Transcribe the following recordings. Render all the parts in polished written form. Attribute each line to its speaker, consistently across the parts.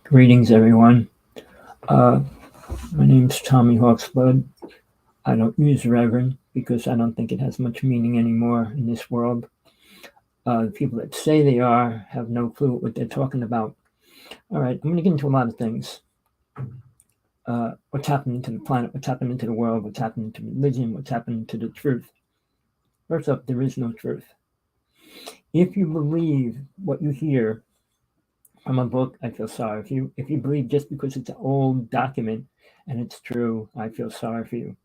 Speaker 1: Greetings, everyone. Uh, my name's Hawksblood. I don't use Reverend because I don't think it has much meaning anymore in this world. The people that say they are have no clue what they're talking about. All right, I'm going to get into a lot of things. What's happening to the planet, what's happening to the world, what's happening to religion, what's happening to the truth. First up, there is no truth. If you believe what you hear from a book, I feel sorry for you. If you believe just because it's an old document and it's true, I feel sorry for you.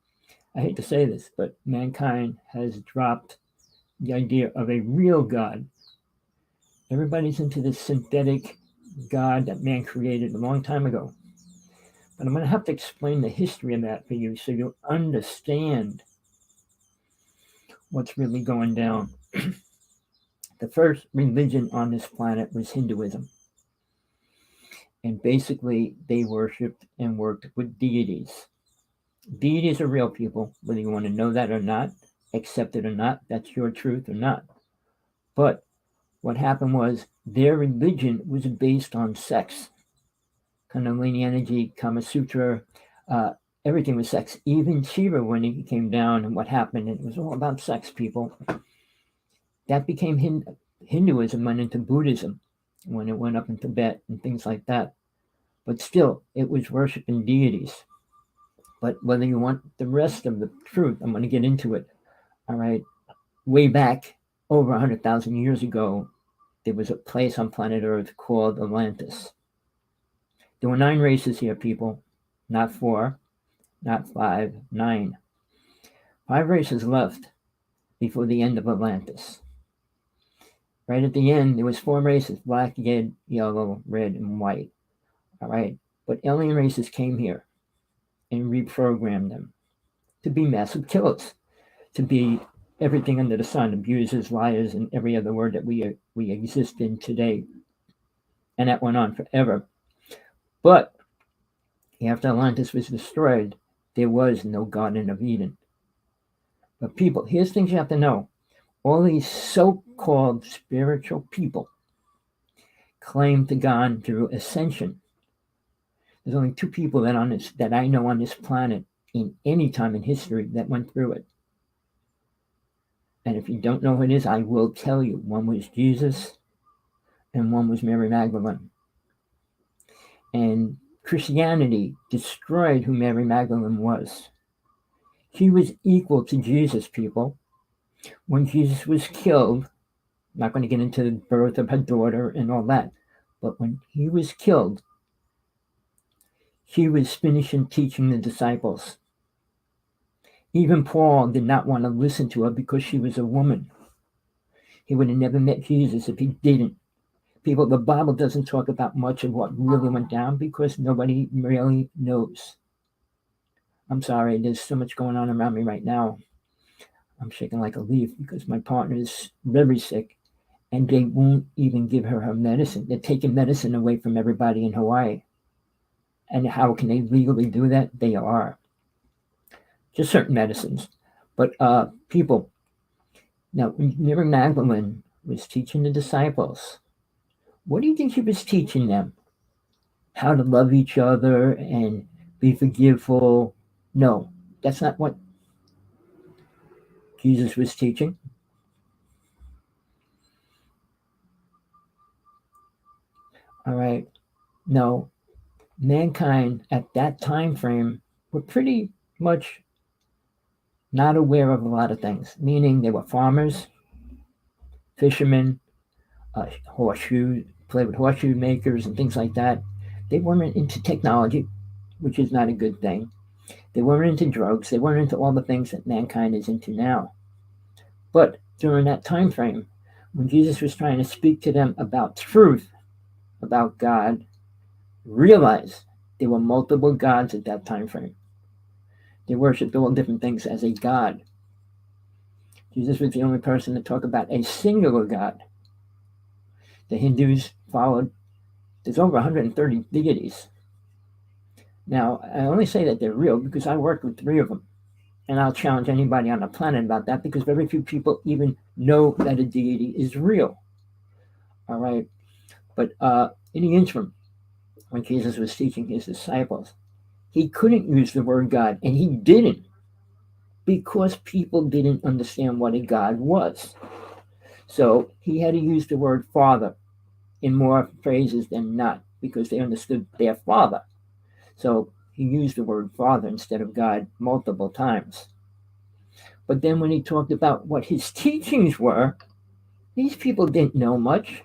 Speaker 1: I hate to say this, but mankind has dropped the idea of a real God. Everybody's into this synthetic God that man created a long time ago. But I'm going to have to explain the history of that for you so you'll understand what's really going down. The first religion on this planet was Hinduism. And basically, they worshipped and worked with deities. Deities are real people, whether you want to know that or not, accept it or not, that's your truth or not. But what happened was their religion was based on sex. Kundalini energy, Kama Sutra, everything was sex. Even Shiva, when he came down and what happened, it was all about sex, people. That became Hinduism, went into Buddhism when it went up in Tibet and things like that. But still, it was worshiping deities. But whether you want the rest of the truth, I'm going to get into it. All right. Way back over 100,000 years ago, there was a place on planet Earth called Atlantis. There were 9 races here, people. Not 4, not 5, 9. 5 races left before the end of Atlantis. Right at the end, there was 4 races: black, yellow, red, and white. All right. But alien races came here and reprogrammed them to be massive killers, to be everything under the sun, abusers, liars, and every other word that we exist in today. And that went on forever. But after Atlantis was destroyed, there was no Garden of Eden. But people, here's things you have to know. All these so-called spiritual people claim to God through ascension. There's only 2 people that I know on this planet in any time in history that went through it. And if you don't know who it is, I will tell you. One was Jesus and one was Mary Magdalene. And Christianity destroyed who Mary Magdalene was. She was equal to Jesus, people. When Jesus was killed, I'm not going to get into the birth of her daughter and all that, but when he was killed, she was finishing teaching the disciples. Even Paul did not want to listen to her because she was a woman. He would have never met Jesus if he didn't. People, the Bible doesn't talk about much of what really went down because nobody really knows. I'm sorry, there's so much going on around me right now. I'm shaking like a leaf because my partner is very sick and they won't even give her medicine. They're taking medicine away from everybody in Hawaii. And how can they legally do that? They are. Just certain medicines. But people, now when Mary Magdalene was teaching the disciples, what do you think she was teaching them? How to love each other and be forgiveful? No, that's not what Jesus was teaching. All right. No, mankind at that time frame were pretty much not aware of a lot of things, meaning they were farmers, fishermen, play with horseshoe makers and things like that. They weren't into technology, which is not a good thing. They weren't into drugs. They weren't into all the things that mankind is into now. But during that time frame, when Jesus was trying to speak to them about truth, about God, realize there were multiple gods at that time frame. They worshipped all different things as a god. Jesus was the only person to talk about a singular God. The Hindus followed, there's over 130 deities. Now, I only say that they're real because I worked with 3 of them. And I'll challenge anybody on the planet about that because very few people even know that a deity is real. All right. But in the interim, when Jesus was teaching his disciples. He couldn't use the word God, and he didn't, because people didn't understand what a God was. So he had to use the word Father in more phrases than not, because they understood their Father. So he used the word Father instead of God multiple times. But then when he talked about what his teachings were, these people didn't know much.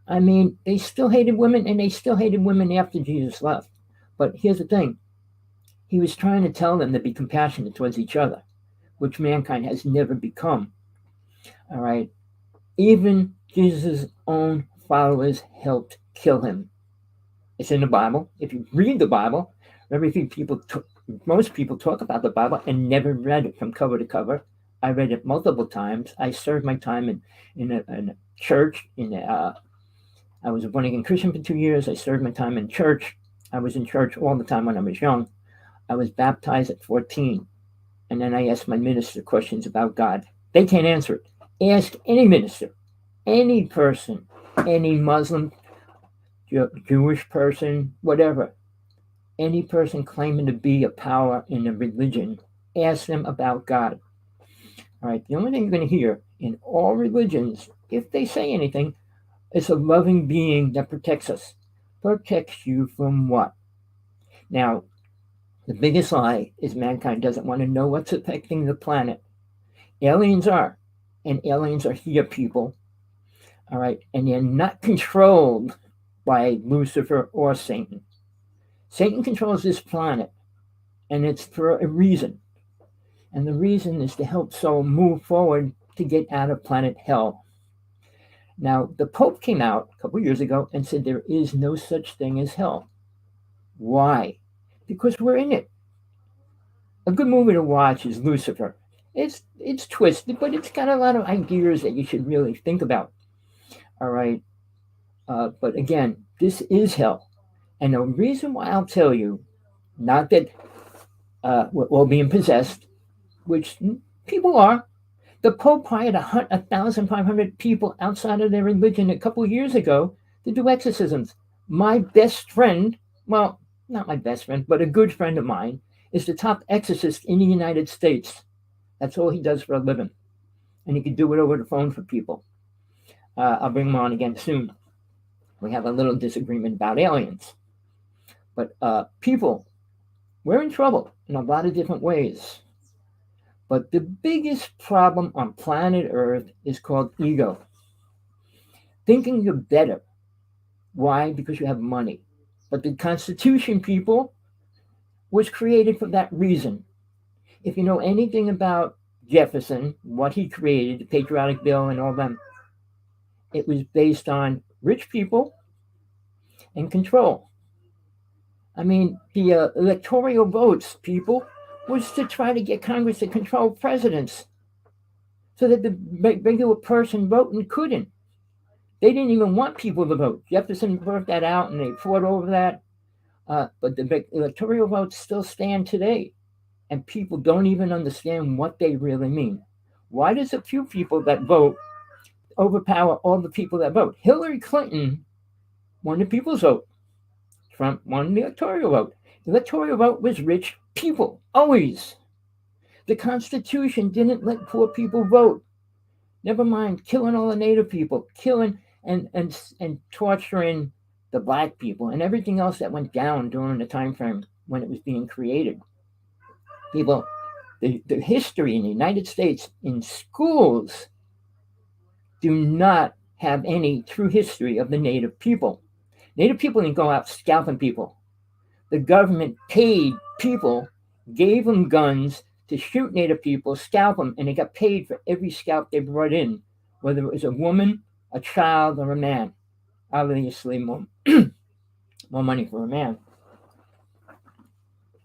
Speaker 1: I mean, they still hated women, and they still hated women after Jesus left. But here's the thing. He was trying to tell them to be compassionate towards each other, which mankind has never become. All right? Even Jesus' own followers helped kill him. It's in the Bible. If you read the Bible, most people talk about the Bible and never read it from cover to cover. I read it multiple times. I served my time in a church. I was a born-again Christian for 2 years. I served my time in church. I was in church all the time when I was young. I was baptized at 14. And then I asked my minister questions about God. They can't answer it. Ask any minister, any person, any Muslim, Jewish person, whatever, any person claiming to be a power in a religion, ask them about God. All right, the only thing you're going to hear in all religions, if they say anything, is a loving being that protects us. Protects you from what? Now, the biggest lie is mankind doesn't want to know what's affecting the planet. Aliens are, and aliens are here, people. All right, and they're not controlled by Lucifer or Satan. Satan controls this planet, and it's for a reason. And the reason is to help soul move forward to get out of planet hell. Now, the Pope came out a couple years ago and said there is no such thing as hell. Why? Because we're in it. A good movie to watch is Lucifer. It's twisted, but it's got a lot of ideas that you should really think about. All right. But again, this is hell. And the reason why I'll tell you, not that we're all being possessed, which people are. The Pope hired 1,500 people outside of their religion a couple of years ago to do exorcisms. My best friend, well, not my best friend, but a good friend of mine, is the top exorcist in the United States. That's all he does for a living. And he can do it over the phone for people. I'll bring him on again soon. We have a little disagreement about aliens. But people, we're in trouble in a lot of different ways. But the biggest problem on planet Earth is called ego. Thinking you're better. Why? Because you have money. But the Constitution, people, was created for that reason. If you know anything about Jefferson, what he created, the Patriotic Bill and all them, it was based on rich people and control. I mean, the electoral votes, people, was to try to get Congress to control presidents so that the regular person voting couldn't. They didn't even want people to vote. Jefferson worked that out, and they fought over that. But the electoral votes still stand today, and people don't even understand what they really mean. Why does a few people that vote overpower all the people that vote? Hillary Clinton won the people's vote. Trump won the electoral vote. The electoral vote was rich people, always. The Constitution didn't let poor people vote. Never mind killing all the Native people, killing and torturing the Black people, and everything else that went down during the time frame when it was being created. People, the history in the United States in schools do not have any true history of the Native people. Native people didn't go out scalping people. The government paid people, gave them guns to shoot Native people, scalp them, and they got paid for every scalp they brought in, whether it was a woman, a child, or a man. Obviously, more money for a man.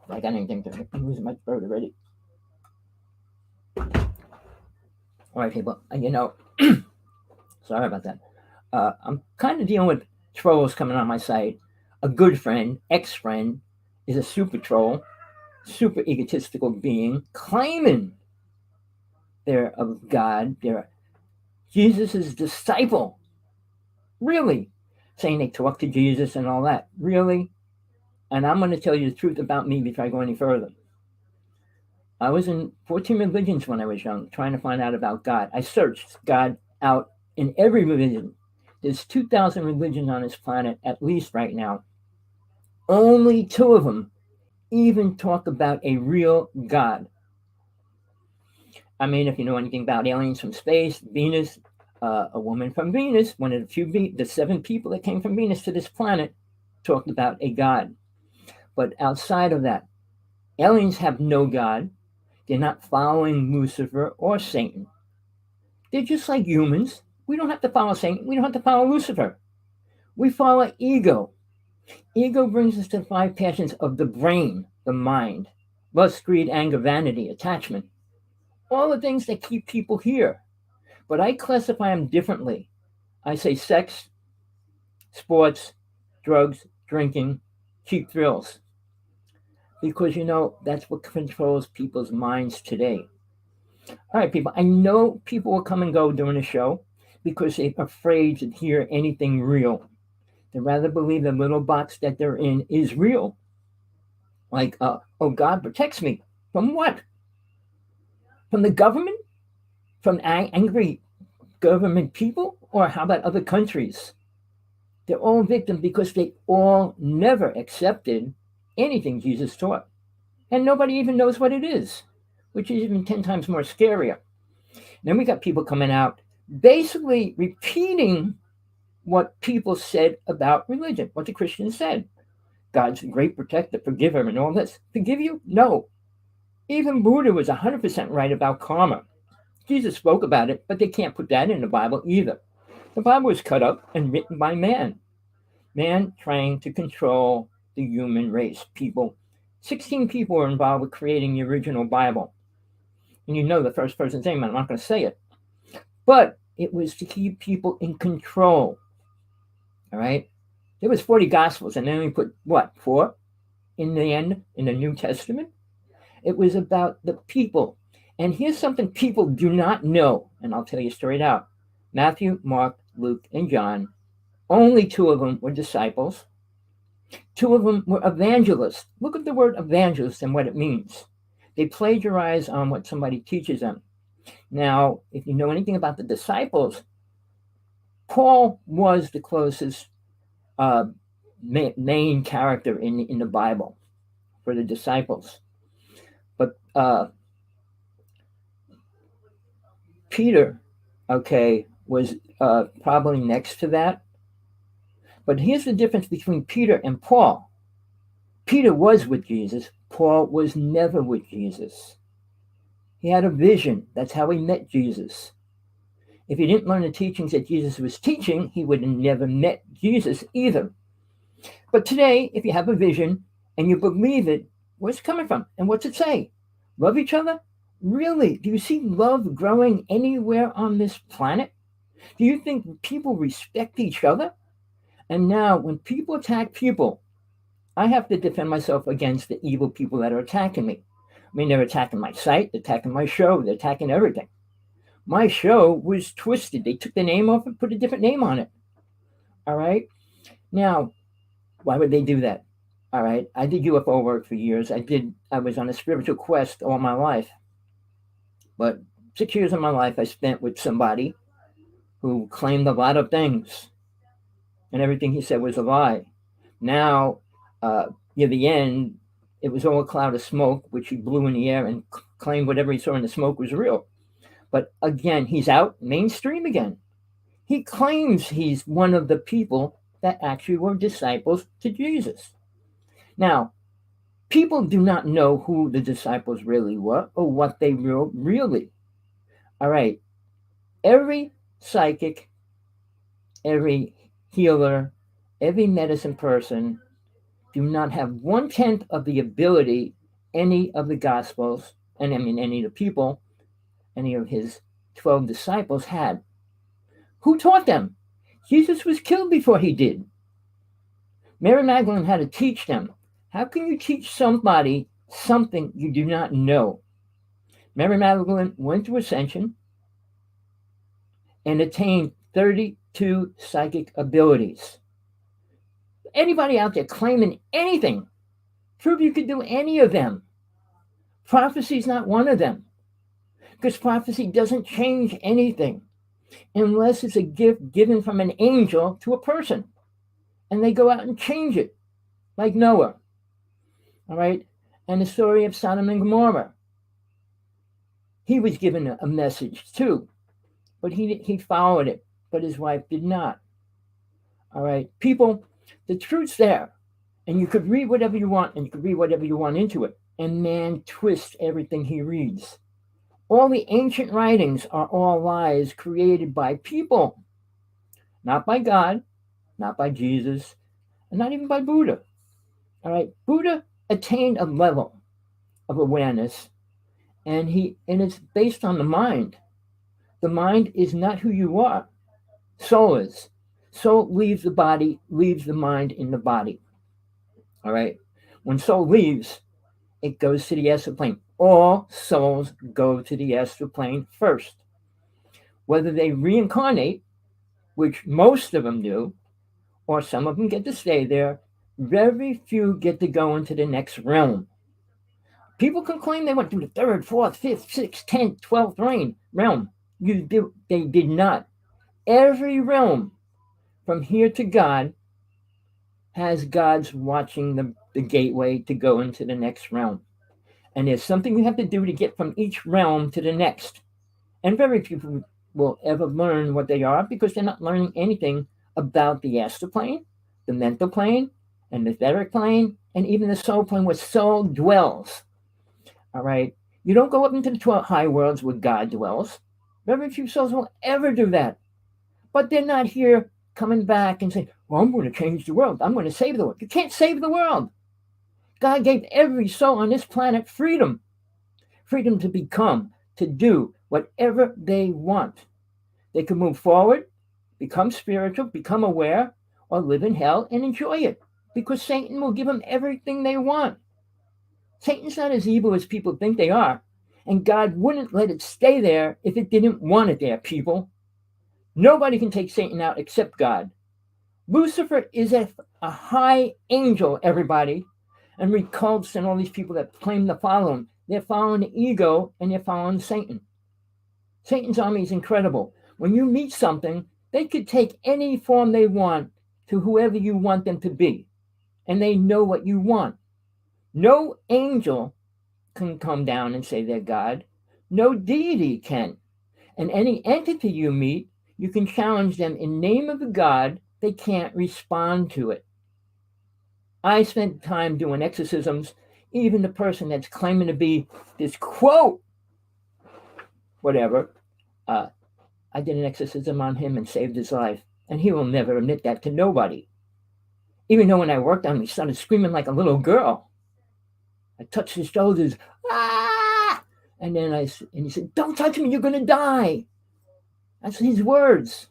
Speaker 1: I got anything to I'm losing my throat already. All right, people, sorry about that. I'm kind of dealing with trolls coming on my site. A good friend, ex-friend, is a super troll, super egotistical being, claiming they're of God, they're Jesus' disciple. Really? saying they talk to Jesus and all that. Really? And I'm going to tell you the truth about me before I go any further. I was in 14 religions when I was young, trying to find out about God. I searched God out in every religion. There's 2,000 religions on this planet, at least right now. Only 2 of them even talk about a real God. I mean, if you know anything about aliens from space, Venus, a woman from Venus, one of the 7 people that came from Venus to this planet, talked about a God. But outside of that, aliens have no God. They're not following Lucifer or Satan. They're just like humans. We don't have to follow Satan. We don't have to follow Lucifer. We follow ego. Ego brings us to the 5 passions of the brain, the mind: lust, greed, anger, vanity, attachment. All the things that keep people here. But I classify them differently. I say sex, sports, drugs, drinking, cheap thrills. Because, that's what controls people's minds today. All right, people, I know people will come and go during the show because they're afraid to hear anything real. They'd rather believe the little box that they're in is real. Like, oh, God protects me. From what? From the government? From angry government people? Or how about other countries? They're all victims because they all never accepted anything Jesus taught. And nobody even knows what it is, which is even 10 times more scarier. Then we got people coming out basically repeating what people said about religion, what the Christians said. God's a great protector, forgiver, and all this. Forgive you? No. Even Buddha was 100% right about karma. Jesus spoke about it, but they can't put that in the Bible either. The Bible was cut up and written by man. Man trying to control the human race. 16 people were involved with creating the original Bible. And you know the first person's name, I'm not going to say it. But it was to keep people in control. All right? There was 40 Gospels, and then we put, 4 in the end, in the New Testament? It was about the people. And here's something people do not know, and I'll tell you straight out. Matthew, Mark, Luke, and John, only 2 of them were disciples. 2 of them were evangelists. Look at the word evangelist and what it means. They plagiarize on what somebody teaches them. Now, if you know anything about the disciples, Paul was the closest main character in the Bible for the disciples. But Peter, was probably next to that. But here's the difference between Peter and Paul. Peter was with Jesus. Paul was never with Jesus. He had a vision. That's how he met Jesus. If he didn't learn the teachings that Jesus was teaching, he would have never met Jesus either. But today, if you have a vision and you believe it, where's it coming from? And what's it say? Love each other? Really? Do you see love growing anywhere on this planet? Do you think people respect each other? And now, when people attack people, I have to defend myself against the evil people that are attacking me. I mean, they're attacking my site, they're attacking my show, they're attacking everything. My show was twisted. They took the name off and put a different name on it. All right? Now, why would they do that? All right? I did UFO work for years. I was on a spiritual quest all my life. But 6 years of my life I spent with somebody who claimed a lot of things. And everything he said was a lie. Now, near the end, it was all a cloud of smoke, which he blew in the air and claimed whatever he saw in the smoke was real. But again, he's out mainstream again. He claims he's one of the people that actually were disciples to Jesus. Now, people do not know who the disciples really were or what they were really. All right. Every psychic, every healer, every medicine person do not have 1/10 of the ability any of the Gospels, and I mean any of the people, any of his 12 disciples had. Who taught them? Jesus was killed before he did. Mary Magdalene had to teach them. How can you teach somebody something you do not know? Mary Magdalene went to Ascension and attained 32 psychic abilities. anybody out there claiming anything, prove you could do any of them. Prophecy is not one of them, because prophecy doesn't change anything unless it's a gift given from an angel to a person, and they go out and change it, like Noah. All right, and the story of Sodom and Gomorrah. He was given a message too, but he followed it, but his wife did not. All right, people, the truth's there, and you could read whatever you want, and you could read whatever you want into it, and man twists everything he reads. All the ancient writings are all lies created by people, not by God, not by Jesus, and not even by Buddha. All right, Buddha attained a level of awareness, and it's based on the mind. The mind is not who you are. Soul is. Soul leaves the body, leaves the mind in the body. All right. When soul leaves, it goes to the astral plane. All souls go to the astral plane first. Whether they reincarnate, which most of them do, or some of them get to stay there, very few get to go into the next realm. People can claim they went through the 3rd, 4th, 5th, 6th, 10th, 12th realm. They did not. Every realm from here to God has God's watching the gateway to go into the next realm. And there's something you have to do to get from each realm to the next. And very few people will ever learn what they are, because they're not learning anything about the astral plane, the mental plane, and the etheric plane, and even the soul plane where soul dwells. All right? You don't go up into the 12 high worlds where God dwells. Very few souls will ever do that. But they're not here coming back and saying, well, I'm going to change the world. I'm going to save the world. You can't save the world. God gave every soul on this planet freedom. Freedom to become, to do whatever they want. They can move forward, become spiritual, become aware, or live in hell and enjoy it, because Satan will give them everything they want. Satan's not as evil as people think they are, and God wouldn't let it stay there if it didn't want it there, people. Nobody can take Satan out except God. Lucifer is a high angel, everybody, and cults and all these people that claim to follow him. They're following the ego, and they're following Satan. Satan's army is incredible. When you meet something, they could take any form they want to whoever you want them to be, and they know what you want. No angel can come down and say they're God. No deity can. And any entity you meet, you can challenge them in name of a God. They can't respond to it. I spent time doing exorcisms. Even the person that's claiming to be this quote, whatever, I did an exorcism on him and saved his life. And he will never admit that to nobody. Even though when I worked on him, he started screaming like a little girl. I touched his shoulders. Ah! And he said, don't touch me, you're going to die. That's his words.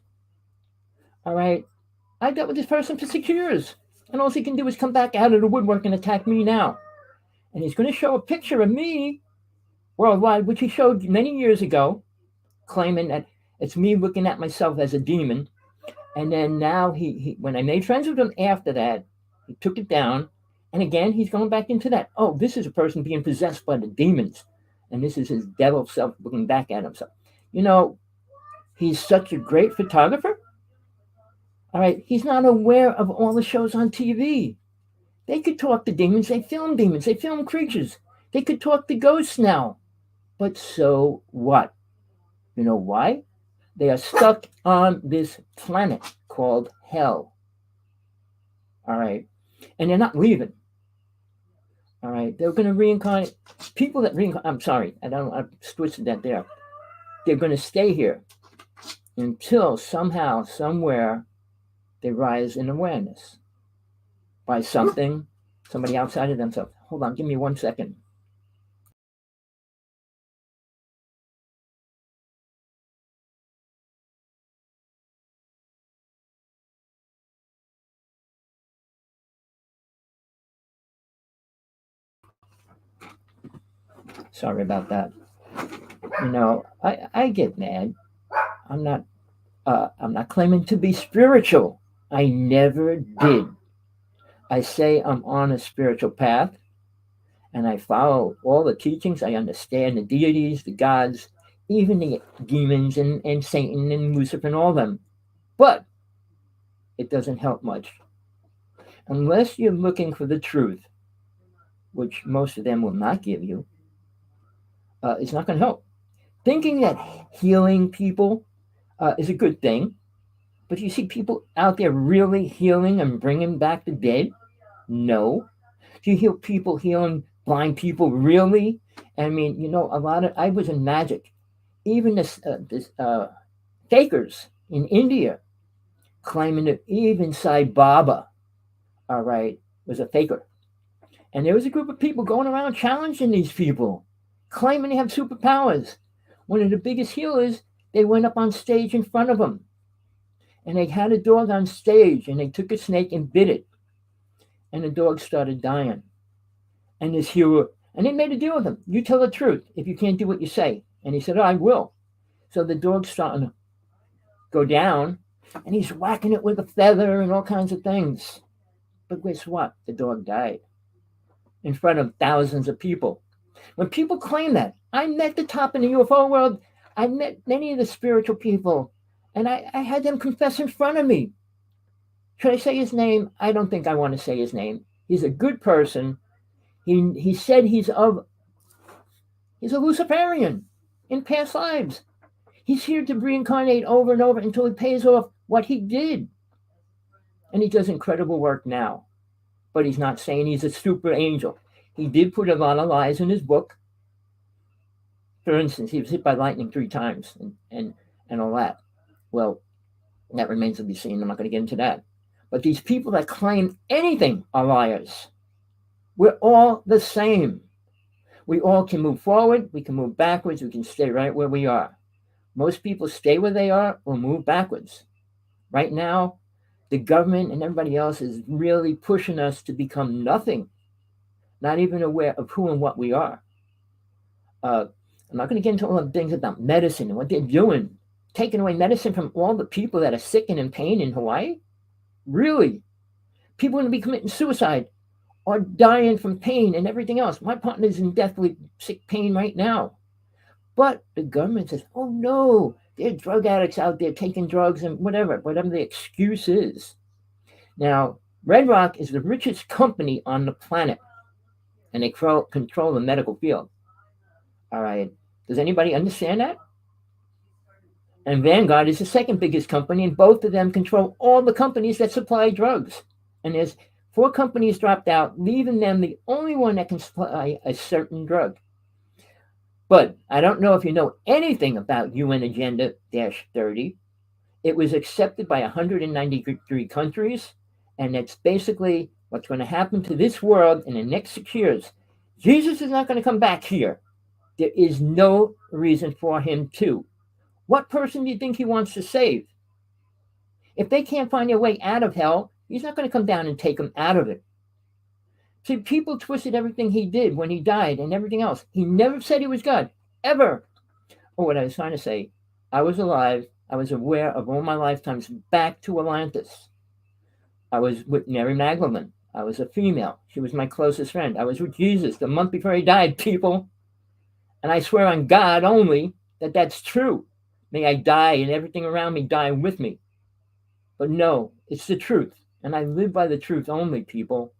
Speaker 1: All right. I dealt with this person for 6 years. And all he can do is come back out of the woodwork and attack me now. And he's going to show a picture of me worldwide, which he showed many years ago, claiming that it's me looking at myself as a demon. And then now he when I made friends with him after that, he took it down. And again, he's going back into that. Oh, this is a person being possessed by the demons. And this is his devil self looking back at himself. You know, he's such a great photographer. All right, he's not aware of all the shows on TV. They could talk to demons. They film creatures. They could talk to ghosts now. But so what? You know why? They are stuck on this planet called hell. All right. And they're not leaving. All right. They're going to reincarnate. People that reincarnate, I'm sorry. I twisted that there. They're going to stay here until somehow, somewhere, they rise in awareness by somebody outside of themselves. Hold on. Give me 1 second. Sorry about that. You know, I get mad. I'm not claiming to be spiritual. I never did. I say I'm on a spiritual path and I follow all the teachings. I understand the deities, the gods, even the demons and Satan and Lucifer and all of them. But it doesn't help much. Unless you're looking for the truth, which most of them will not give you, it's not going to help. Thinking that healing people is a good thing, but you see people out there really healing and bringing back the dead? No. Do you hear people healing blind people? Really? I mean, a lot of, I was in magic. Even this fakers in India claiming that even Sai Baba, all right, was a faker. And there was a group of people going around challenging these people, claiming they have superpowers. One of the biggest healers, they went up on stage in front of them. And they had a dog on stage, and they took a snake and bit it. And the dog started dying. And this healer, and they made a deal with him. You tell the truth if you can't do what you say. And he said, I will. So the dog's starting to go down, and he's whacking it with a feather and all kinds of things. But guess what? The dog died in front of thousands of people. When people claim that, I met the top in the UFO world. I met many of the spiritual people, and I had them confess in front of me. Should I say his name? I don't think I want to say his name. He's a good person. He said he's a Luciferian in past lives. He's here to reincarnate over and over until he pays off what he did. And he does incredible work now. But he's not saying he's a super angel. He did put a lot of lies in his book. For instance, he was hit by lightning 3 times and all that. Well, that remains to be seen. I'm not going to get into that. But these people that claim anything are liars. We're all the same. We all can move forward. We can move backwards. We can stay right where we are. Most people stay where they are or move backwards. Right now, the government and everybody else is really pushing us to become nothing, not even aware of who and what we are. I'm not going to get into all the things about medicine and what they're doing, taking away medicine from all the people that are sick and in pain in Hawaii. Really? People are going to be committing suicide or dying from pain and everything else. My partner's in deathly sick pain right now. But the government says, oh no, there are drug addicts out there taking drugs and whatever the excuse is. Now, Red Rock is the richest company on the planet, and they control the medical field. All right. Does anybody understand that? And Vanguard is the second biggest company, and both of them control all the companies that supply drugs. And there's 4 companies dropped out, leaving them the only one that can supply a certain drug. But I don't know if you know anything about UN Agenda -30. It was accepted by 193 countries, and it's basically what's going to happen to this world in the next 6 years. Jesus is not going to come back here. There is no reason for him to. What person do you think he wants to save? If they can't find their way out of hell, he's not going to come down and take them out of it. See, people twisted everything he did when he died and everything else. He never said he was God, ever. Or what I was trying to say, I was alive. I was aware of all my lifetimes back to Atlantis. I was with Mary Magdalene. I was a female. She was my closest friend. I was with Jesus the month before he died, people. And I swear on God only that that's true. May I die and everything around me die with me. But no, it's the truth. And I live by the truth only, people.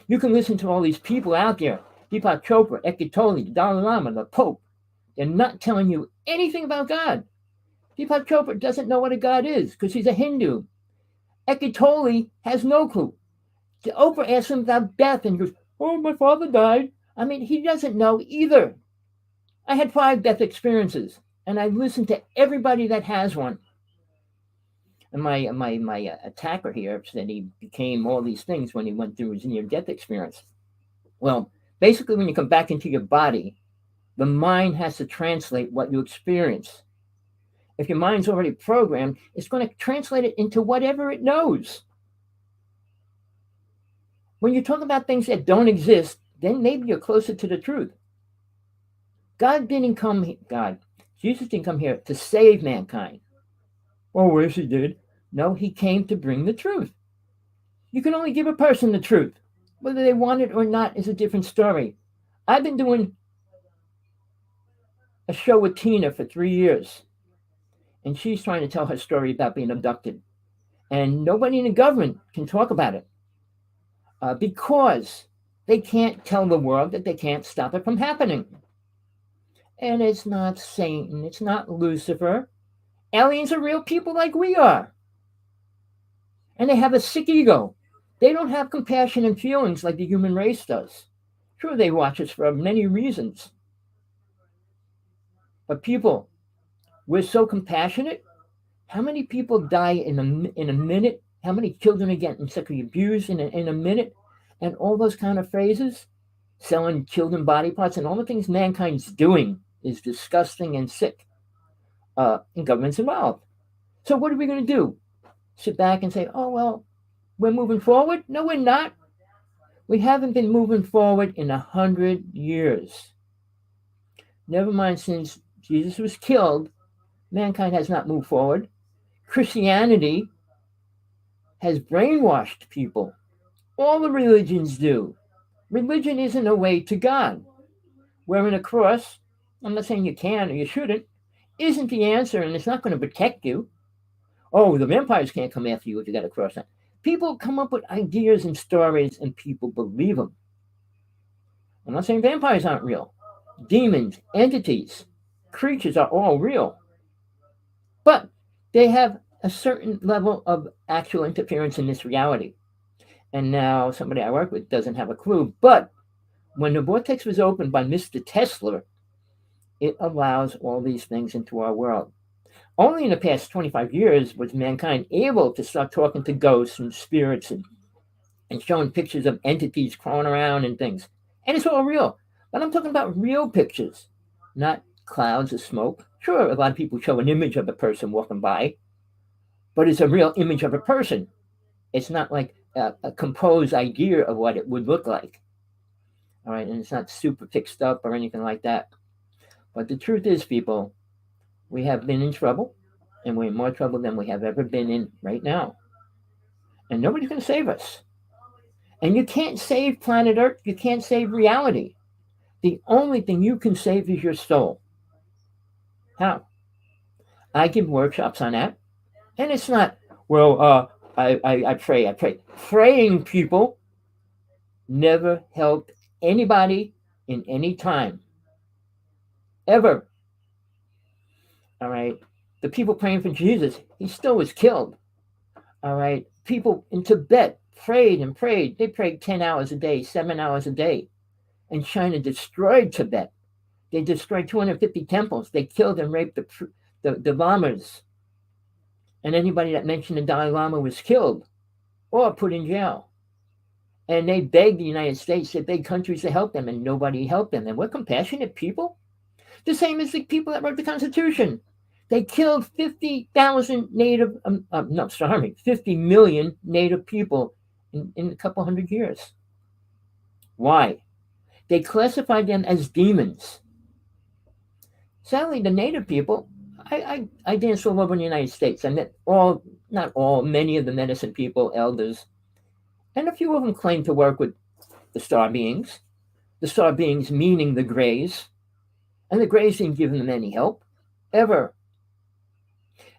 Speaker 1: You can listen to all these people out there, Deepak Chopra, Eckhart Tolle, the Dalai Lama, the Pope. They're not telling you anything about God. Deepak Chopra doesn't know what a God is because he's a Hindu. Eckhart Tolle has no clue. Oprah asks him about death and goes, oh, my father died. I mean, he doesn't know either. I had 5 death experiences, and I listened to everybody that has one. And my attacker here said he became all these things when he went through his near-death experience. Well, basically, when you come back into your body, the mind has to translate what you experience. If your mind's already programmed, it's going to translate it into whatever it knows. When you talk about things that don't exist, then maybe you're closer to the truth. Jesus didn't come here to save mankind. Oh, yes, he did. No, he came to bring the truth. You can only give a person the truth. Whether they want it or not is a different story. I've been doing a show with Tina for 3 years, and she's trying to tell her story about being abducted. And nobody in the government can talk about it because they can't tell the world that they can't stop it from happening. And it's not Satan, it's not Lucifer. Aliens are real people like we are. And they have a sick ego. They don't have compassion and feelings like the human race does. Sure, they watch us for many reasons. But people, we're so compassionate. How many people die in a minute? How many children are getting sexually abused in a minute? And all those kind of phrases, selling children body parts, and all the things mankind's doing is disgusting and sick. And government's involved. So what are we going to do? Sit back and say, oh, well, we're moving forward? No, we're not. We haven't been moving forward in 100 years. Never mind, since Jesus was killed, mankind has not moved forward. Christianity has brainwashed people. All the religions do. Religion isn't a way to God. Wearing a cross, I'm not saying you can or you shouldn't, isn't the answer, and it's not going to protect you. Oh, the vampires can't come after you if you got a cross on. People come up with ideas and stories, and people believe them. I'm not saying vampires aren't real. Demons, entities, creatures are all real. But they have a certain level of actual interference in this reality. And now somebody I work with doesn't have a clue. But when the vortex was opened by Mr. Tesla, it allows all these things into our world. Only in the past 25 years was mankind able to start talking to ghosts and spirits and showing pictures of entities crawling around and things. And it's all real. But I'm talking about real pictures, not clouds of smoke. Sure, a lot of people show an image of a person walking by, but it's a real image of a person. It's not like a composed idea of what it would look like. All right, and it's not super fixed up or anything like that. But the truth is, people, we have been in trouble, and we're in more trouble than we have ever been in right now. And nobody's going to save us. And you can't save planet Earth. You can't save reality. The only thing you can save is your soul. How? I give workshops on that. And it's not, well, I pray. Praying, people, never helped anybody in any time. Ever. All right. The people praying for Jesus, he still was killed. All right. People in Tibet prayed and prayed. They prayed 10 hours a day, 7 hours a day. And China destroyed Tibet. They destroyed 250 temples. They killed and raped the lamas. And anybody that mentioned the Dalai Lama was killed or put in jail. And they begged the United States, they begged countries to help them, and nobody helped them. And we're compassionate people. The same as the people that wrote the Constitution. They killed 50,000 50 million Native people in a couple hundred years. Why? They classified them as demons. Sadly, the Native people, I danced all over in the United States. I met many of the medicine people, elders, and a few of them claimed to work with the star beings. The star beings meaning the Greys. And the Greys didn't give them any help, ever.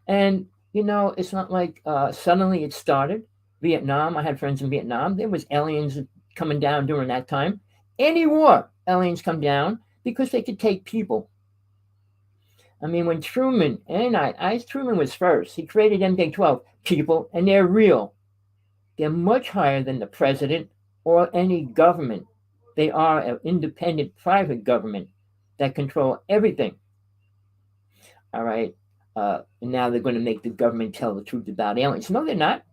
Speaker 1: And, it's not like suddenly it started. Vietnam, I had friends in Vietnam. There was aliens coming down during that time. Any war, aliens come down because they could take people. I mean, when Truman was first. He created MK-12 people, and they're real. They're much higher than the president or any government. They are an independent private government that control everything. All right. And now they're going to make the government tell the truth about aliens. No, they're not.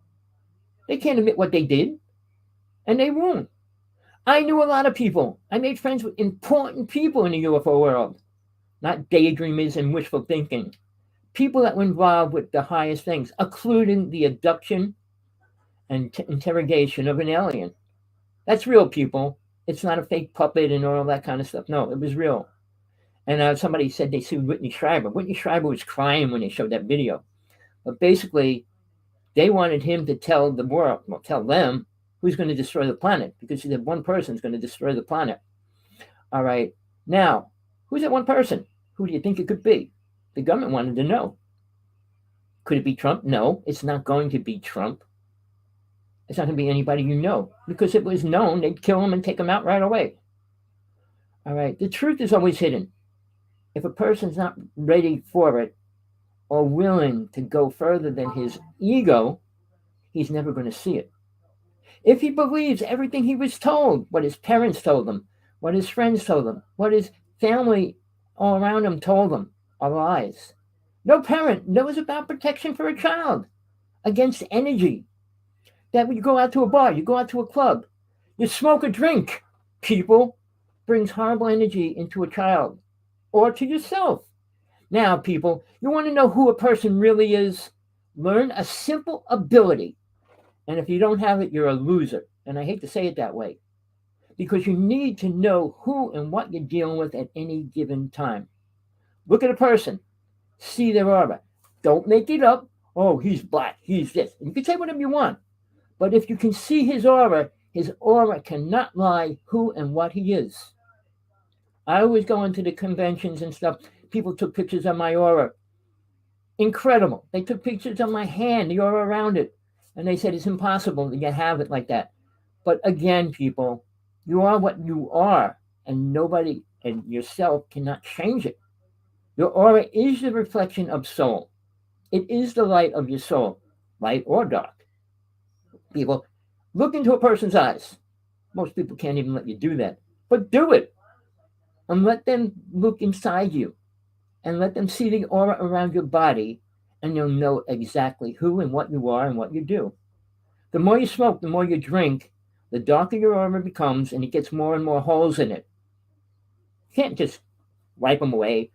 Speaker 1: They can't admit what they did, and they won't. I knew a lot of people. I made friends with important people in the UFO world, not daydreamers and wishful thinking. People that were involved with the highest things, including the abduction and interrogation of an alien. That's real, people. It's not a fake puppet and all that kind of stuff. No, it was real. And somebody said they sued Whitney Schreiber. Whitney Schreiber was crying when they showed that video. But basically, they wanted him to tell the world, tell them who's going to destroy the planet, because you said one person's going to destroy the planet. All right. Now, who's that one person? Who do you think it could be? The government wanted to know. Could it be Trump? No, it's not going to be Trump. It's not going to be anybody you know, because if it was known, they'd kill him and take him out right away. All right. The truth is always hidden. If a person's not ready for it or willing to go further than his ego, he's never going to see it. If he believes everything he was told, what his parents told him, what his friends told him, what his family all around him told him, are lies. No parent knows about protection for a child against energy. That when you go out to a bar, you go out to a club, you smoke a drink, people, brings horrible energy into a child or to yourself. Now, people, you want to know who a person really is? Learn a simple ability. And if you don't have it, you're a loser. And I hate to say it that way, because you need to know who and what you're dealing with at any given time. Look at a person, see their aura. Don't make it up. Oh, he's black, he's this. You can say whatever you want. But if you can see his aura cannot lie who and what he is. I always go into the conventions and stuff. People took pictures of my aura. Incredible. They took pictures of my hand, the aura around it. And they said it's impossible that you have it like that. But again, people, you are what you are, and nobody and yourself cannot change it. Your aura is the reflection of soul. It is the light of your soul, light or dark. People, look into a person's eyes. Most people can't even let you do that. But do it. And let them look inside you. And let them see the aura around your body. And you'll know exactly who and what you are and what you do. The more you smoke, the more you drink, the darker your aura becomes, and it gets more and more holes in it. You can't just wipe them away.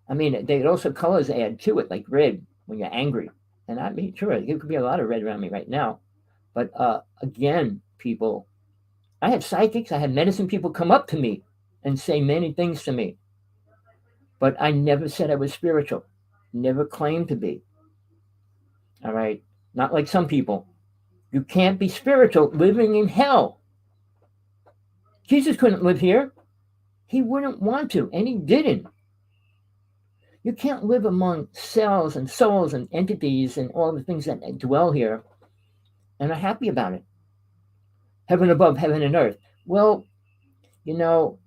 Speaker 1: I mean, they also colors add to it, like red when you're angry. And I mean, sure, there could be a lot of red around me right now. But again, people, I had psychics, I had medicine people come up to me and say many things to me. But I never said I was spiritual. Never claimed to be. All right? Not like some people. You can't be spiritual living in hell. Jesus couldn't live here. He wouldn't want to, and he didn't. You can't live among cells and souls and entities and all the things that dwell here and are happy about it. Heaven above, heaven and earth. Well, you know,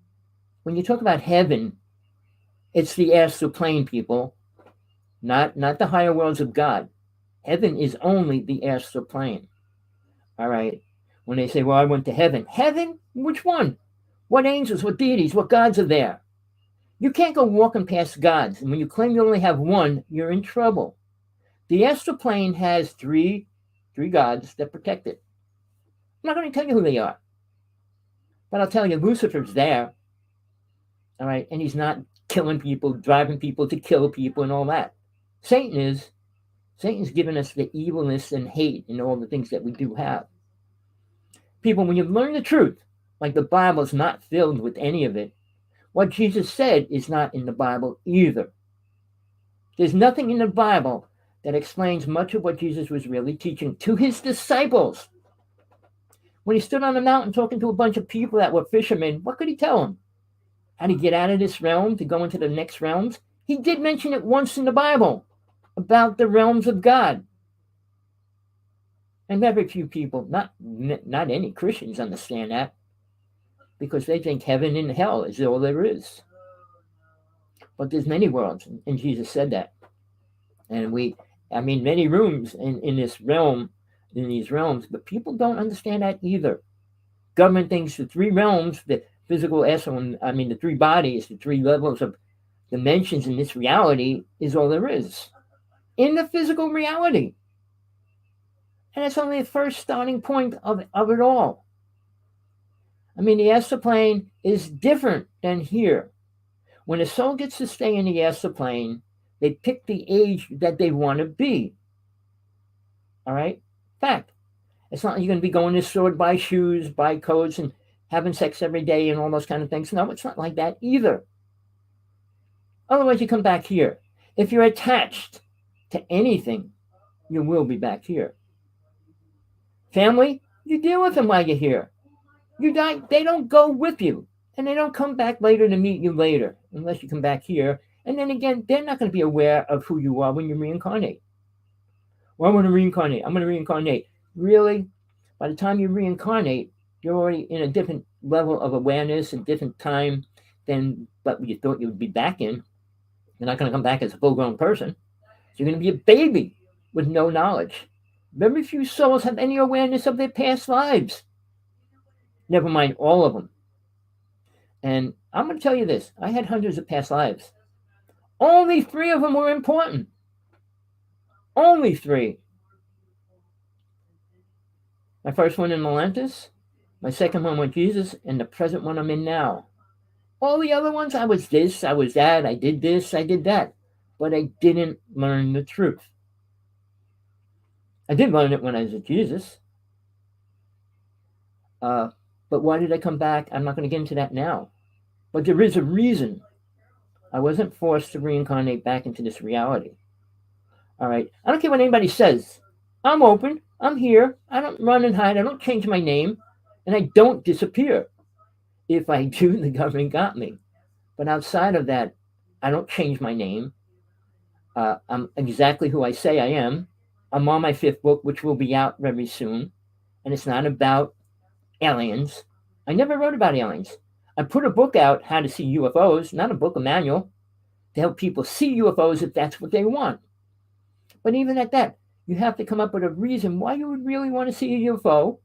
Speaker 1: when you talk about heaven, it's the astral plane, people, not the higher worlds of God. Heaven is only the astral plane. All right. When they say, well, I went to heaven. Heaven? Which one? What angels, what deities, what gods are there? You can't go walking past gods. And when you claim you only have one, you're in trouble. The astral plane has three gods that protect it. I'm not going to tell you who they are. But I'll tell you, Lucifer's there. All right. And he's not killing people, driving people to kill people and all that. Satan is. Satan's given us the evilness and hate and all the things that we do have. People, when you learn the truth, like the Bible's not filled with any of it, what Jesus said is not in the Bible either. There's nothing in the Bible that explains much of what Jesus was really teaching to his disciples. When he stood on the mountain talking to a bunch of people that were fishermen, what could he tell them? How to get out of this realm to go into the next realms? He did mention it once in the Bible about the realms of God. And very few people, not any Christians, understand that, because they think heaven and hell is all there is. But there's many worlds, and Jesus said that. And many rooms in this realm, in these realms, but people don't understand that either. Government thinks the three realms, the physical, astral, the three bodies, the three levels of dimensions in this reality is all there is. In the physical reality. And it's only the first starting point of it all. The astral plane is different than here. When a soul gets to stay in the astral plane, they pick the age that they want to be. All right? Fact. It's not like you're going to be going to the store to buy shoes, buy coats, and having sex every day and all those kind of things. No, it's not like that either. Otherwise, you come back here. If you're attached to anything, you will be back here. Family, You deal with them while you're here. You die, they don't go with you. And they don't come back later to meet you later, unless you come back here. And then again, they're not going to be aware of who you are when you reincarnate. Well, I'm going to reincarnate. I'm going to reincarnate. Really? By the time you reincarnate, you're already in a different level of awareness, a different time than what you thought you would be back in. You're not going to come back as a full grown person. You're going to be a baby with no knowledge. Very few souls have any awareness of their past lives. Never mind all of them. And I'm going to tell you this. I had hundreds of past lives. Only 3 of them were important. Only 3. My first one in Atlantis, my second one with Jesus, and the present one I'm in now. All the other ones, I was this, I was that, I did this, I did that. But I didn't learn the truth. I did learn it when I was with Jesus. But why did I come back? I'm not going to get into that now. But there is a reason. I wasn't forced to reincarnate back into this reality. All right. I don't care what anybody says. I'm open. I'm here. I don't run and hide. I don't change my name. And I don't disappear. If I do, the government got me. But outside of that, I don't change my name. I'm exactly who I say I am. I'm on my 5th book, which will be out very soon. And it's not about aliens. I never wrote about aliens. I put a book out, How to See UFOs, not a book, a manual, to help people see UFOs if that's what they want. But even at that, you have to come up with a reason why you would really want to see a UFO.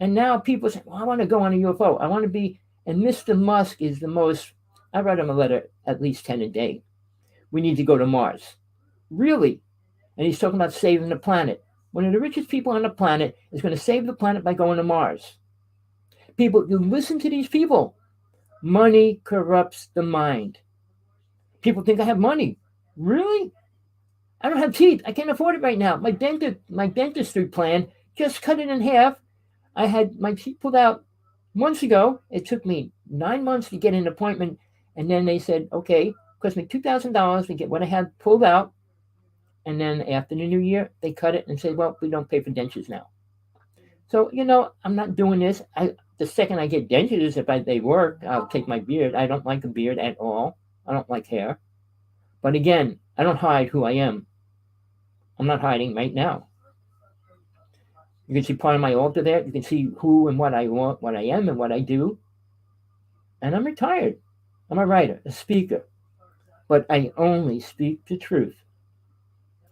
Speaker 1: And now people say, well, I want to go on a UFO. I want to be, and Mr. Musk is the most, I write him a letter at least 10 a day. We need to go to Mars. Really? And he's talking about saving the planet. One of the richest people on the planet is going to save the planet by going to Mars. People, you listen to these people. Money corrupts the mind. People think I have money. Really? I don't have teeth. I can't afford it right now. My dentistry plan just cut it in half. I had my teeth pulled out months ago. It took me 9 months to get an appointment. And then they said, okay, it cost me $2,000 to get what I had pulled out. And then after the new year, they cut it and said, well, we don't pay for dentures now. So, I'm not doing this. The second I get dentures, if they work, I'll take my beard. I don't like a beard at all. I don't like hair. But again, I don't hide who I am. I'm not hiding right now. You can see part of my altar there. You can see who and what I want, what I am and what I do. And I'm retired. I'm a writer, a speaker. But I only speak the truth.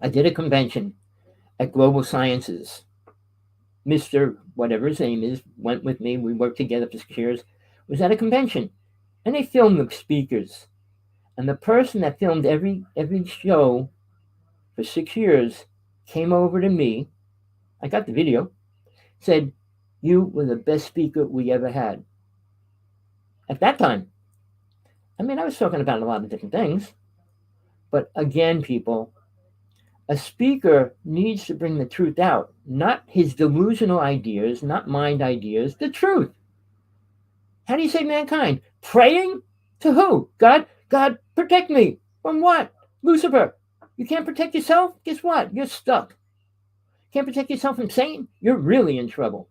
Speaker 1: I did a convention at Global Sciences. Mr. whatever his name is went with me. We worked together for 6 years. Was at a convention. And they filmed the speakers. And the person that filmed every show for 6 years came over to me. I got the video. Said, you were the best speaker we ever had. At that time. I mean, I was talking about a lot of different things. But again, people, a speaker needs to bring the truth out. Not his delusional ideas, not mind ideas, the truth. How do you save mankind? Praying? To who? God? God, protect me. From what? Lucifer. You can't protect yourself? Guess what? You're stuck. Can't protect yourself from Satan? You're really in trouble.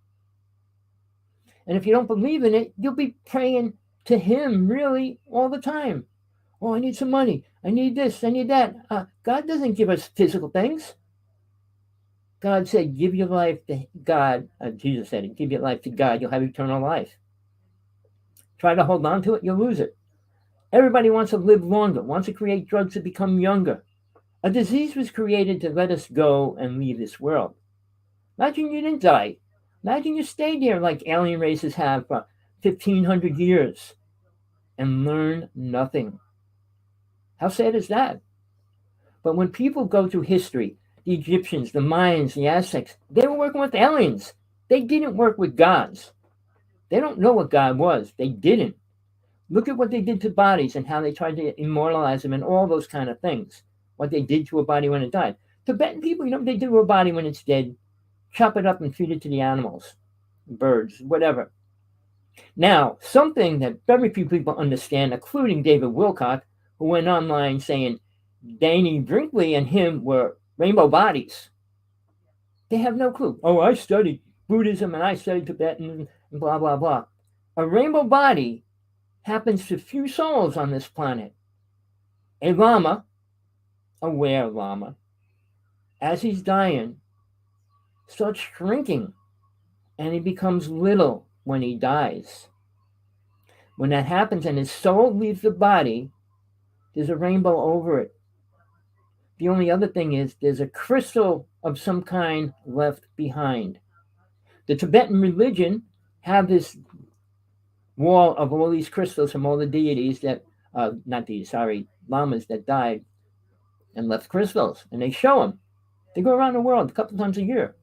Speaker 1: And if you don't believe in it, you'll be praying to him really all the time. Oh, I need some money. I need this. I need that. God doesn't give us physical things. God said, give your life to God. Jesus said it, give your life to God. You'll have eternal life. Try to hold on to it, you'll lose it. Everybody wants to live longer, wants to create drugs to become younger. A disease was created to let us go and leave this world. Imagine you didn't die. Imagine you stayed here like alien races have for 1,500 years and learn nothing. How sad is that? But when people go through history, the Egyptians, the Mayans, the Aztecs, they were working with aliens. They didn't work with gods. They don't know what God was. They didn't. Look at what they did to bodies and how they tried to immortalize them and all those kind of things. What they did to a body when it died. Tibetan people, you know what they do to a body when it's dead? Chop it up and feed it to the animals, birds, whatever. Now, something that very few people understand, including David Wilcock, who went online saying Danny Brinkley and him were rainbow bodies. They have no clue. Oh, I studied. Buddhism and I study Tibetan and blah, blah, blah. A rainbow body happens to few souls on this planet. A lama, aware lama, as he's dying, starts shrinking and he becomes little when he dies. When that happens and his soul leaves the body, there's a rainbow over it. The only other thing is there's a crystal of some kind left behind. The Tibetan religion have this wall of all these crystals from all the deities that, lamas that died and left crystals, and they show them. They go around the world a couple times a year.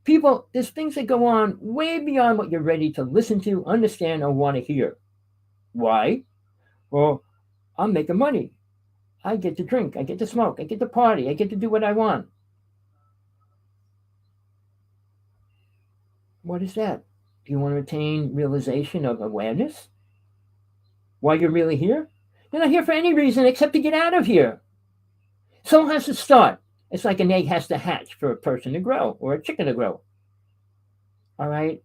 Speaker 1: People, there's things that go on way beyond what you're ready to listen to, understand, or want to hear. Why? Well, I'm making money. I get to drink, I get to smoke, I get to party, I get to do what I want. What is that? Do you want to attain realization of awareness? Why you're really here? You're not here for any reason except to get out of here. Soul has to start. It's like an egg has to hatch for a person to grow or a chicken to grow. All right?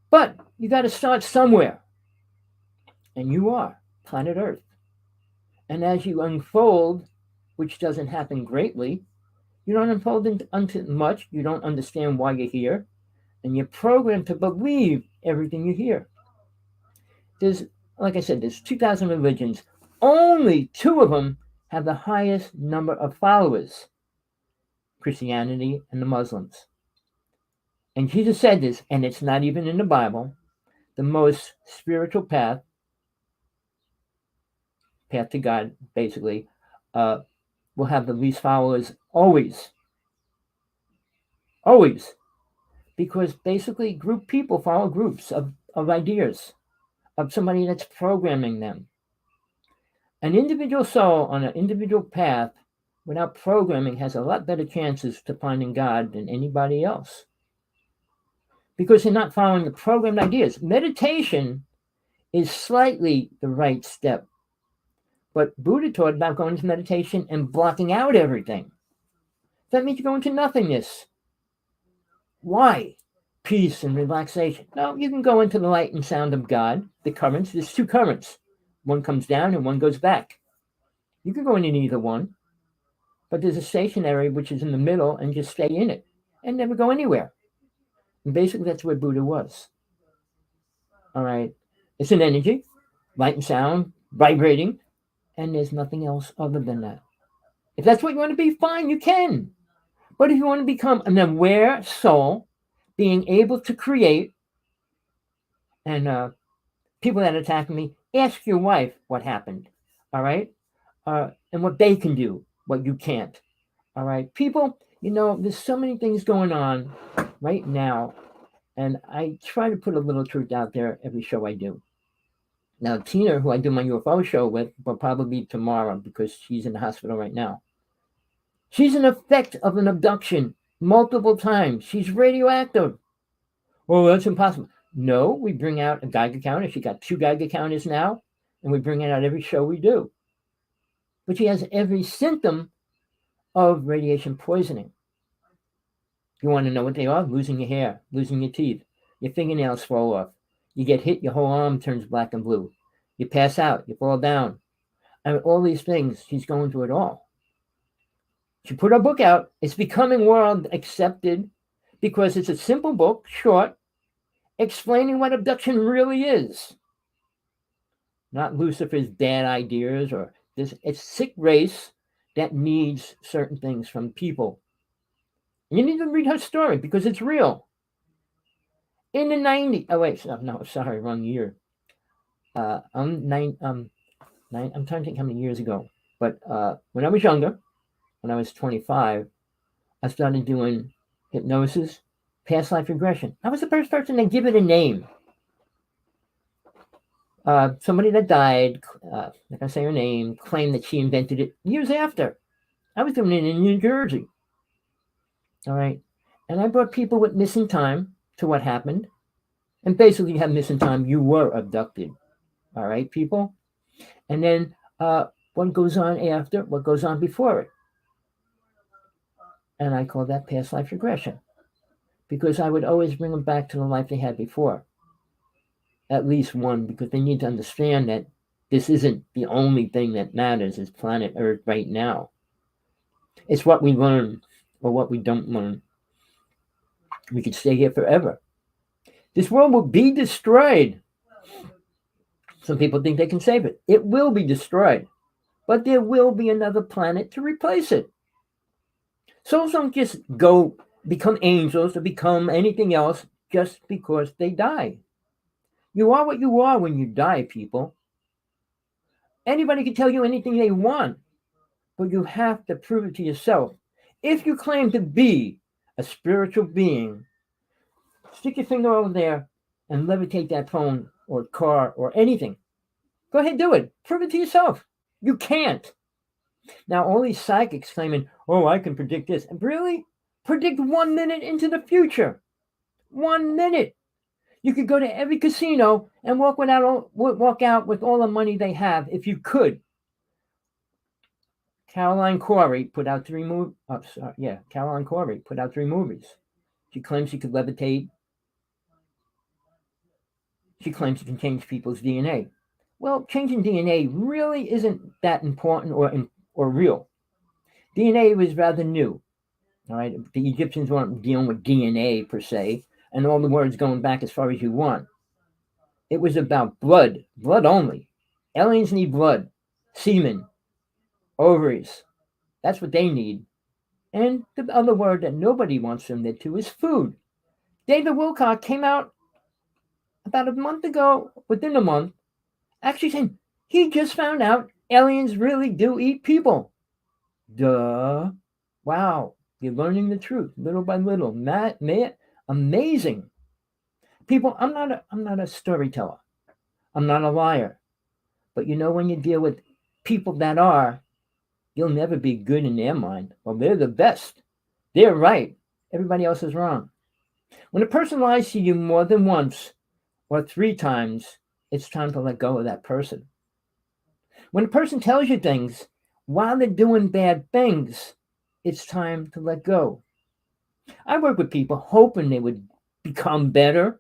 Speaker 1: But you got to start somewhere. And you are planet Earth. And as you unfold, which doesn't happen greatly, you don't unfold into much, you don't understand why you're here, and you're programmed to believe everything you hear. There's, like I said, there's 2,000 religions. Only 2 of them have the highest number of followers, Christianity and the Muslims. And Jesus said this, and it's not even in the Bible, the most spiritual path to God, basically, will have the least followers always. Always. Because basically group people follow groups of ideas, of somebody that's programming them. An individual soul on an individual path without programming has a lot better chances to finding God than anybody else. Because they're not following the programmed ideas. Meditation is slightly the right step. But Buddha taught about going into meditation and blocking out everything. That means you go into nothingness. Why? Peace and relaxation. No, you can go into the light and sound of God, the currents. There's 2 currents. One comes down and one goes back. You can go in either one. But there's a stationary which is in the middle and just stay in it and never go anywhere. And basically that's where Buddha was. All right. It's an energy, light and sound, vibrating. And there's nothing else other than that. If that's what you want to be, fine, you can. But if you want to become an aware soul, being able to create, and people that attack me, ask your wife what happened, all right? And what they can do, what you can't, all right? People, there's so many things going on right now, and I try to put a little truth out there every show I do. Now, Tina, who I do my UFO show with, will probably be tomorrow because she's in the hospital right now. She's an effect of an abduction multiple times. She's radioactive. Well, that's impossible. No, we bring out a Geiger counter. She got 2 Geiger counters now, and we bring it out every show we do. But she has every symptom of radiation poisoning. You want to know what they are? Losing your hair, losing your teeth, your fingernails fall off. You get hit, your whole arm turns black and blue. You pass out, you fall down. And all these things, she's going through it all. She put her book out. It's becoming world accepted because it's a simple book, short, explaining what abduction really is. Not Lucifer's bad ideas or this. It's sick race that needs certain things from people. You need to read her story because it's real. In the 90s, wrong year. I'm trying to think how many years ago. But when I was younger, when I was 25, I started doing hypnosis, past life regression. I was the first person to give it a name. Somebody that died, not gonna say her name, claimed that she invented it years after. I was doing it in New Jersey. All right. And I brought people with missing time to what happened. And basically, you have missing time, you were abducted. All right, people? And then what goes on after, what goes on before it. And I call that past life regression. because I would always bring them back to the life they had before. At least one, because they need to understand that this isn't the only thing that matters is planet Earth right now. It's what we learn or what we don't learn. We could stay here forever. This world will be destroyed. Some people think they can save it. It will be destroyed. But there will be another planet to replace it. Souls don't just go become angels or become anything else just because they die. You are what you are when you die, people. Anybody can tell you anything they want, but you have to prove it to yourself. If you claim to be a spiritual being, stick your finger over there and levitate that phone or car or anything. Go ahead, do it. Prove it to yourself. You can't. Now, all these psychics claiming, oh, I can predict this. And really? Predict 1 minute into the future. 1 minute. You could go to every casino and walk out with all the money they have if you could. Caroline Corey put out 3 movies. Caroline Corey put out 3 movies. She claims she could levitate. She claims she can change people's DNA. Well, changing DNA really isn't that important or real. DNA was rather new. All right, the Egyptians weren't dealing with DNA per se, and all the words going back as far as you want. It was about blood only. Aliens need blood, semen, ovaries. That's what they need. And the other word that nobody wants them to is food. David Wilcock came out about a month ago, within a month, actually saying he just found out aliens really do eat people. Duh. Wow. You're learning the truth little by little. Amazing. People, I'm not a storyteller. I'm not a liar. But when you deal with people that are, you'll never be good in their mind. Well, they're the best. They're right. Everybody else is wrong. When a person lies to you more than once or 3 times, it's time to let go of that person. When a person tells you things while they're doing bad things, it's time to let go. I work with people hoping they would become better.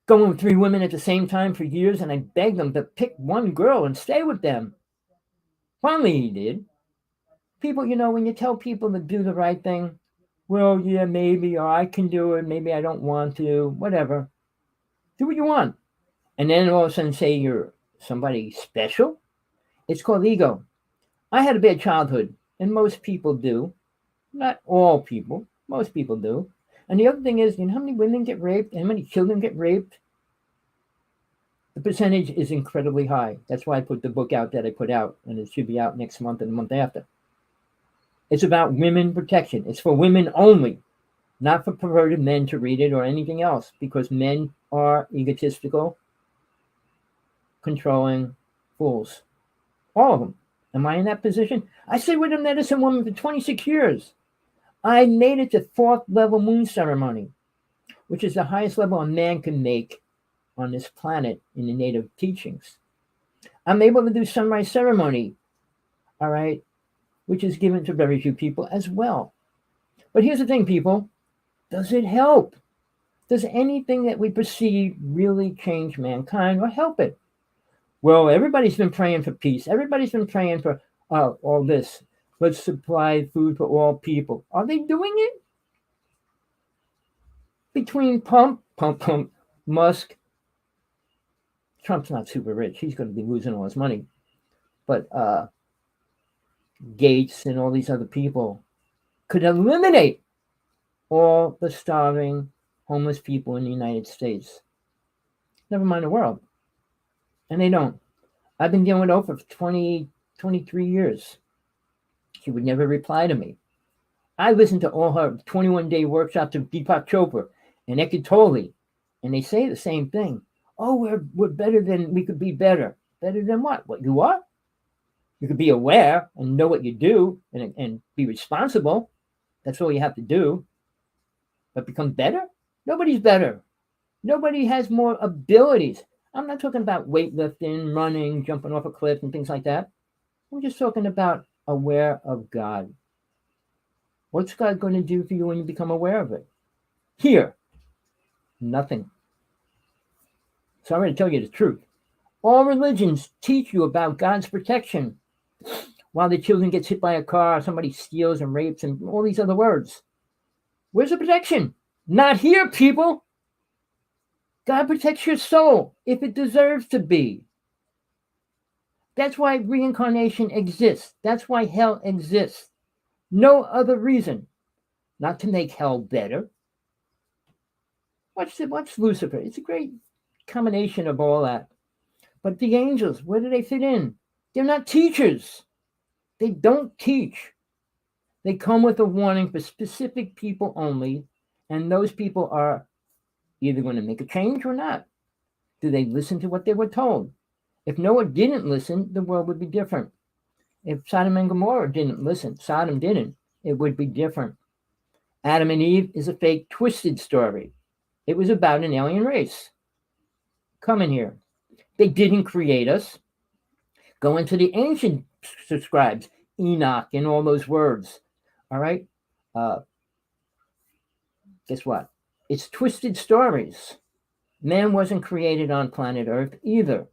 Speaker 1: Going with 3 women at the same time for years, and I begged them to pick one girl and stay with them. Finally, he did. People, when you tell people to do the right thing, well, yeah, maybe, or I can do it, maybe I don't want to, whatever. Do what you want. And then all of a sudden say you're somebody special? It's called ego. I had a bad childhood, and most people do. Not all people. Most people do. And the other thing is, how many women get raped? How many children get raped? The percentage is incredibly high. That's why I put the book out that I put out, and it should be out next month and the month after. It's about women protection. It's for women only, not for perverted men to read it or anything else, because men are egotistical, controlling fools. All of them. Am I in that position? I stayed with a medicine woman for 26 years. I made it to 4th level moon ceremony, which is the highest level a man can make on this planet in the native teachings. I'm able to do sunrise ceremony, all right, which is given to very few people as well. But here's the thing, people. Does it help? Does anything that we perceive really change mankind or help it? Well, everybody's been praying for peace. Everybody's been praying for all this. Let's supply food for all people. Are they doing it? Between Pump, Musk, Trump's not super rich. He's going to be losing all his money. But Gates and all these other people could eliminate all the starving, homeless people in the United States. Never mind the world. And they don't. I've been dealing with Oprah for 23 years. She would never reply to me. I listened to all her 21-day workshops of Deepak Chopra and Eckhart Tolle, and they say the same thing. Oh, we're better than we could be better. Better than what? What you are? You could be aware and know what you do and be responsible. That's all you have to do. But become better? Nobody's better. Nobody has more abilities. I'm not talking about weightlifting, running, jumping off a cliff and things like that. I'm just talking about aware of God. What's God going to do for you when you become aware of it? Here, nothing. So I'm going to tell you the truth. All religions teach you about God's protection while the children gets hit by a car, somebody steals and rapes and all these other words. Where's the protection? Not here, people. God protects your soul if it deserves to be. That's why reincarnation exists. That's why hell exists. No other reason. Not to make hell better. Watch Lucifer. It's a great combination of all that. But the angels, where do they fit in? They're not teachers. They don't teach. They come with a warning for specific people only, and those people are either going to make a change or not. Do they listen to what they were told? If Noah didn't listen, the world would be different. If Sodom and Gomorrah didn't listen, Sodom didn't, it would be different. Adam and Eve is a fake, twisted story. It was about an alien race. Come in here. They didn't create us. Go into the ancient scribes, Enoch, and all those words. All right? Guess what? It's twisted stories. Man wasn't created on planet Earth either.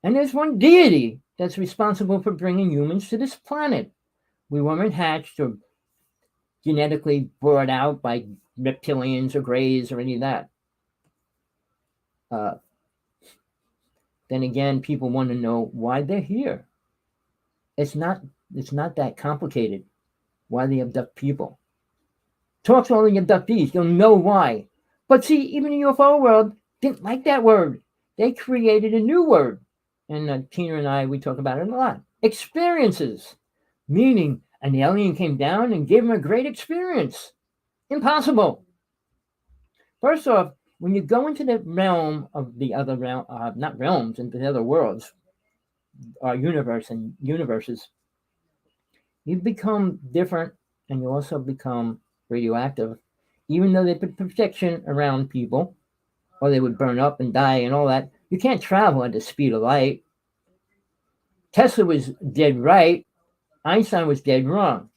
Speaker 1: And there's one deity that's responsible for bringing humans to this planet. We weren't hatched or genetically brought out by reptilians or greys or any of that. Then again, people want to know why they're here. It's not that complicated. Why they abduct people. Talk to all the abductees, you'll know why. But see, even the UFO world didn't like that word. They created a new word. And Tina and I, we talk about it a lot. Experiences. Meaning an alien came down and gave them a great experience. Impossible. First off, when you go into the realm of the other realm, not realms, into the other worlds, our universe and universes, you become different and you also become radioactive. Even though they put protection around people, or they would burn up and die and all that, you can't travel at the speed of light. Tesla was dead right. Einstein was dead wrong.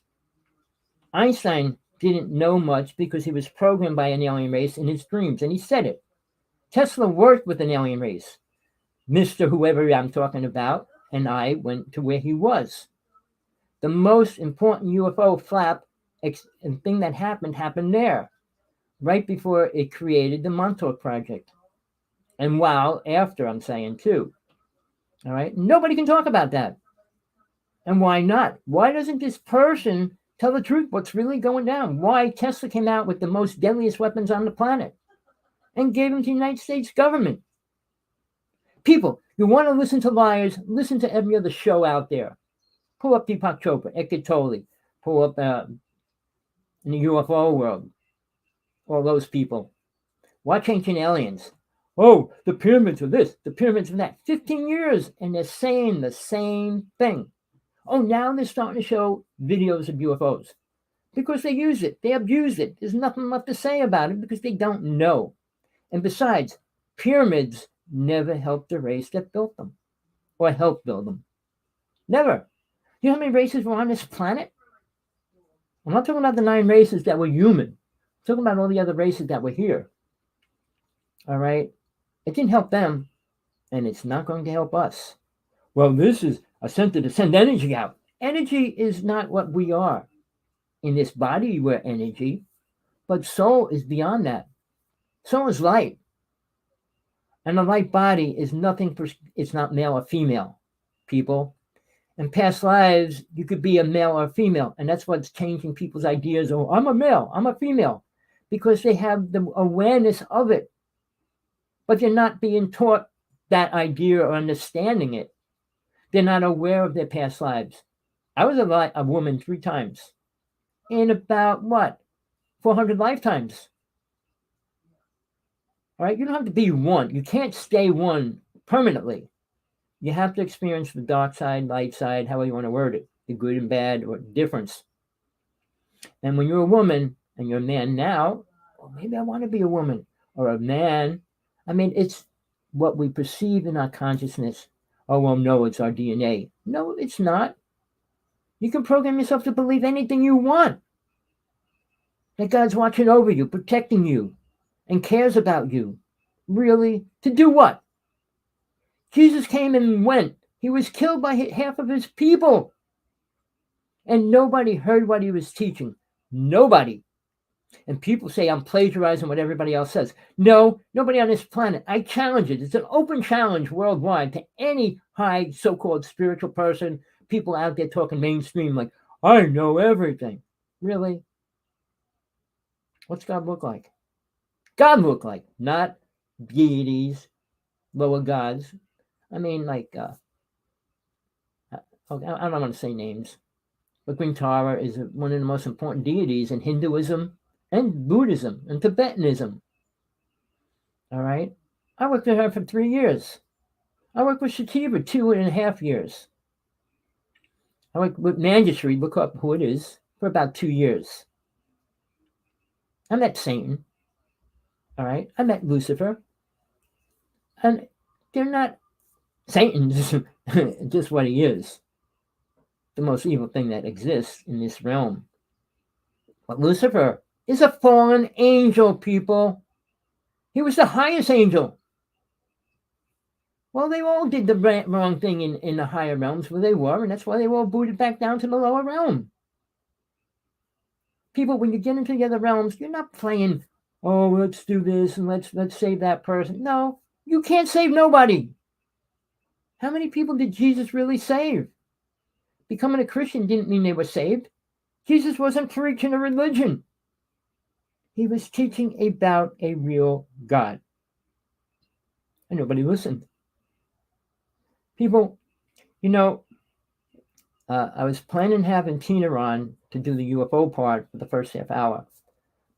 Speaker 1: Einstein didn't know much because he was programmed by an alien race in his dreams, and he said it. Tesla worked with an alien race. Mr. Whoever I'm talking about and I went to where he was. The most important UFO flap and thing that happened there, right before it created the Montauk Project. And while after, I'm saying too. All right? Nobody can talk about that. And why not? Why doesn't this person tell the truth? What's really going down? Why Tesla came out with the most deadliest weapons on the planet and gave them to the United States government? People, you want to listen to liars, listen to every other show out there. Pull up Deepak Chopra, Eckhart Tolle, pull up in the UFO world, all those people. Watch Ancient Aliens. Oh, the pyramids are this, the pyramids are that. 15 years, and they're saying the same thing. Oh, now they're starting to show videos of UFOs because they use it. They abuse it. There's nothing left to say about it because they don't know. And besides, pyramids never helped the race that built them or helped build them. Never. You know how many races were on this planet? I'm not talking about the 9 races that were human. I'm talking about all the other races that were here. All right? It didn't help them, and it's not going to help us. Well, this is a center to send energy out. Energy is not what we are. In this body, we're energy, but soul is beyond that. Soul is light. And a light body is nothing, it's not male or female, people. In past lives, you could be a male or female, and that's what's changing people's ideas. Oh, I'm a male, I'm a female, because they have the awareness of it, but they're not being taught that idea or understanding it. They're not aware of their past lives. I was a woman 3 times in about, 400 lifetimes. All right, you don't have to be one. You can't stay one permanently. You have to experience the dark side, light side, however you want to word it, the good and bad or difference. And when you're a woman and you're a man now, well, maybe I want to be a woman or a man. I mean, it's what we perceive in our consciousness. Oh, well, no, it's our DNA. No, it's not. You can program yourself to believe anything you want. that God's watching over you, protecting you, and cares about you. Really? To do what? Jesus came and went. He was killed by half of his people. And nobody heard what he was teaching. Nobody. And people say I'm plagiarizing what everybody else says. No, nobody on this planet. I challenge it. It's an open challenge worldwide to any high so-called spiritual person, people out there talking mainstream like, I know everything. Really? What's God look like? God look like, not deities, lower gods. I mean, like, I don't want to say names, but Green Tara is one of the most important deities in Hinduism and Buddhism and Tibetanism. All right? I worked with her for 3 years. I worked with Shativa 2.5 years. I worked with Manjushri, look up who it is, for about 2 years. I met Satan. All right? I met Lucifer. And they're not Satan's just what he is. The most evil thing that exists in this realm. But Lucifer is a fallen angel, people. He was the highest angel. Well, they all did the wrong thing in the higher realms where they were, and that's why they were all booted back down to the lower realm. People, when you get into the other realms, you're not playing, oh, let's do this and let's save that person. No, you can't save nobody. How many people did Jesus really save? Becoming a Christian didn't mean they were saved. Jesus wasn't preaching a religion. He was teaching about a real God. And nobody listened. People, you know, I was planning having Tina on to do the UFO part for the first half hour,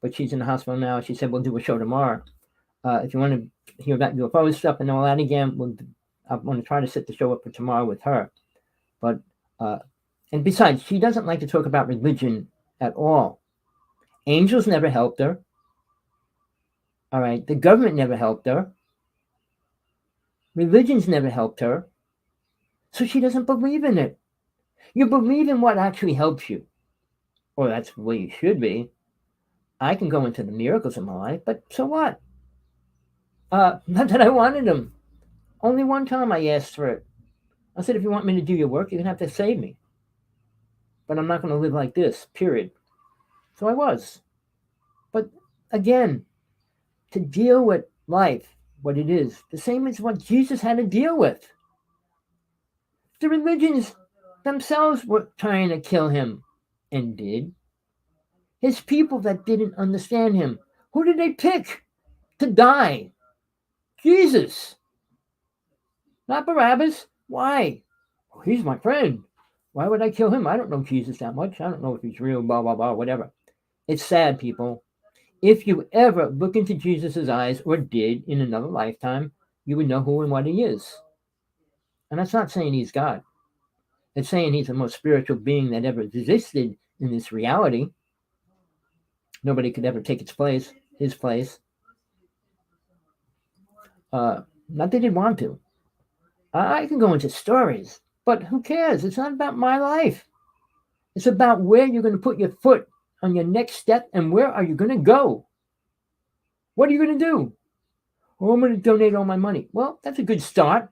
Speaker 1: but she's in the hospital now. She said we'll do a show tomorrow. If you want to hear about UFO stuff and all that again, I want to try to set the show up for tomorrow with her. But and besides, she doesn't like to talk about religion at all. Angels never helped her. All right, the government never helped her. Religions never helped her. So she doesn't believe in it. You believe in what actually helps you. Or that's the way you should be. I can go into the miracles in my life, but so what? Not that I wanted them. Only one time I asked for it. I said, if you want me to do your work, you're going to have to save me. But I'm not going to live like this, period. So I was. But again, to deal with life, what it is, the same as what Jesus had to deal with. The religions themselves were trying to kill him, and did. His people that didn't understand him, who did they pick to die? Jesus. Not Barabbas. Why? Oh, he's my friend. Why would I kill him? I don't know Jesus that much. I don't know if he's real, blah, blah, blah, whatever. It's sad, people. If you ever look into Jesus' eyes, or did in another lifetime, you would know who and what he is. And that's not saying he's God. It's saying he's the most spiritual being that ever existed in this reality. Nobody could ever take its place, his place. Not that they didn't want to. I can go into stories, but who cares? It's not about my life. It's about where you're going to put your foot on your next step and where are you going to go? What are you going to do? Oh, I'm going to donate all my money. Well, that's a good start.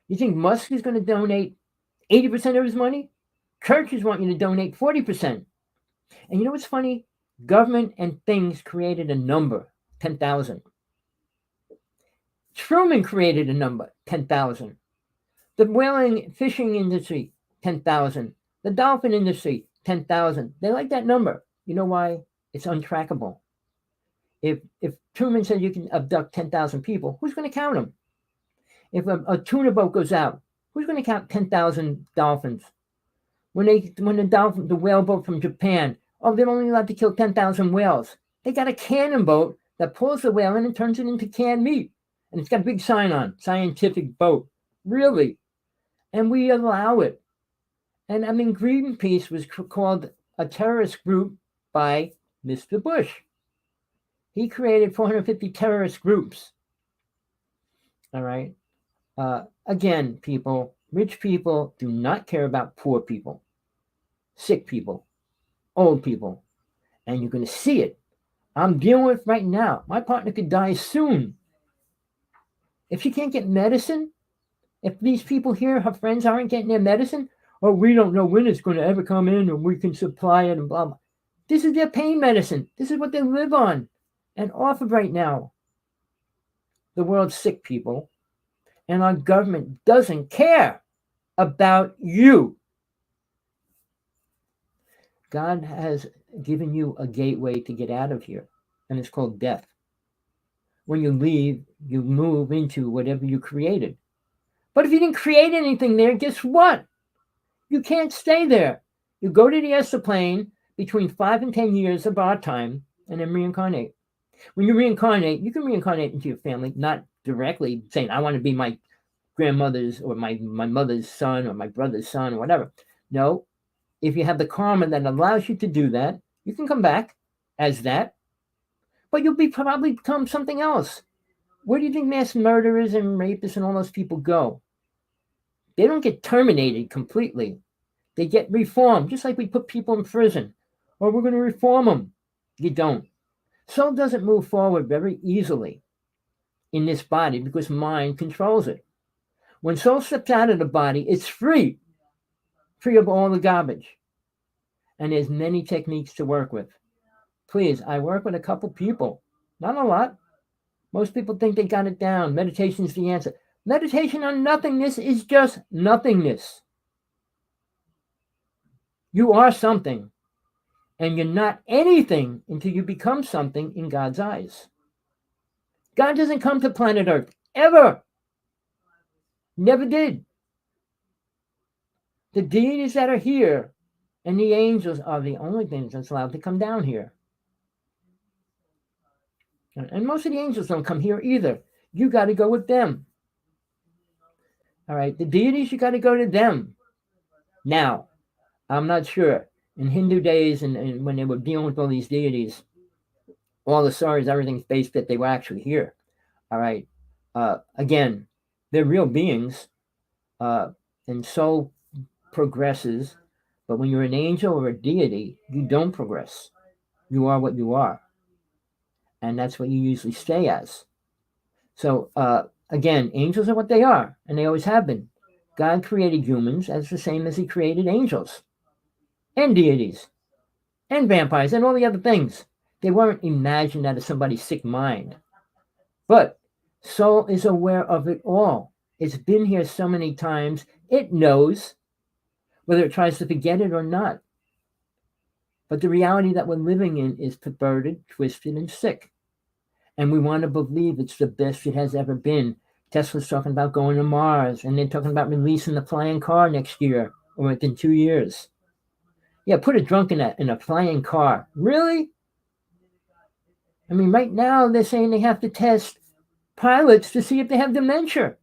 Speaker 1: You think Musk is going to donate 80% of his money? Churches want you to donate 40%. And you know what's funny? Government and things created a number, 10,000. Truman created a number, 10,000. The whaling fishing industry, 10,000. The dolphin industry, 10,000. They like that number. You know why? It's untrackable. If Truman said you can abduct 10,000 people, who's going to count them? If a tuna boat goes out, who's going to count 10,000 dolphins? When the whale boat from Japan, they're only allowed to kill 10,000 whales. They got a cannon boat that pulls the whale in and turns it into canned meat. And it's got a big sign on, scientific boat. Really? And we allow it. And I mean, Greenpeace was called a terrorist group by Mr. Bush. He created 450 terrorist groups. All right. Again, people, rich people do not care about poor people, sick people, old people. And you're going to see it. I'm dealing with right now. My partner could die soon. If she can't get medicine, if these people here, her friends aren't getting their medicine, or we don't know when it's going to ever come in and we can supply it and blah, blah. This is their pain medicine. This is what they live on and off of right now. The world's sick, people. And our government doesn't care about you. God has given you a gateway to get out of here, and it's called death. When you leave, you move into whatever you created. But if you didn't create anything there, guess what? You can't stay there. You go to the Esther plane between 5 and 10 years of our time and then reincarnate. When you reincarnate, you can reincarnate into your family, not directly saying, I want to be my grandmother's or my mother's son or my brother's son or whatever. No, if you have the karma that allows you to do that, you can come back as that, but you'll probably become something else. Where do you think mass murderers and rapists and all those people go? They don't get terminated completely. They get reformed, just like we put people in prison. Or we're going to reform them. You don't. Soul doesn't move forward very easily in this body because mind controls it. When soul steps out of the body, it's free of all the garbage. And there's many techniques to work with. Please, I work with a couple people, not a lot. Most people think they got it down. Meditation is the answer. Meditation on nothingness is just nothingness. You are something, and you're not anything until you become something in God's eyes. God doesn't come to planet Earth, ever. Never did. The deities that are here and the angels are the only things that's allowed to come down here. And most of the angels don't come here either. You got to go with them. All right, the deities, you got to go to them. Now, I'm not sure. In Hindu days and when they were dealing with all these deities, all the stories, everything's based that they were actually here. All right. Again, they're real beings. And soul progresses. But when you're an angel or a deity, you don't progress. You are what you are. And that's what you usually stay as. So, again, angels are what they are, and they always have been. God created humans as the same as he created angels and deities and vampires and all the other things. They weren't imagined out of somebody's sick mind. But soul is aware of it all. It's been here so many times, it knows whether it tries to forget it or not. But the reality that we're living in is perverted, twisted, and sick. And we want to believe it's the best it has ever been. Tesla's talking about going to Mars, and they're talking about releasing the flying car next year or within 2 years. Yeah, put a drunk in a flying car. Really? I mean, right now they're saying they have to test pilots to see if they have dementia.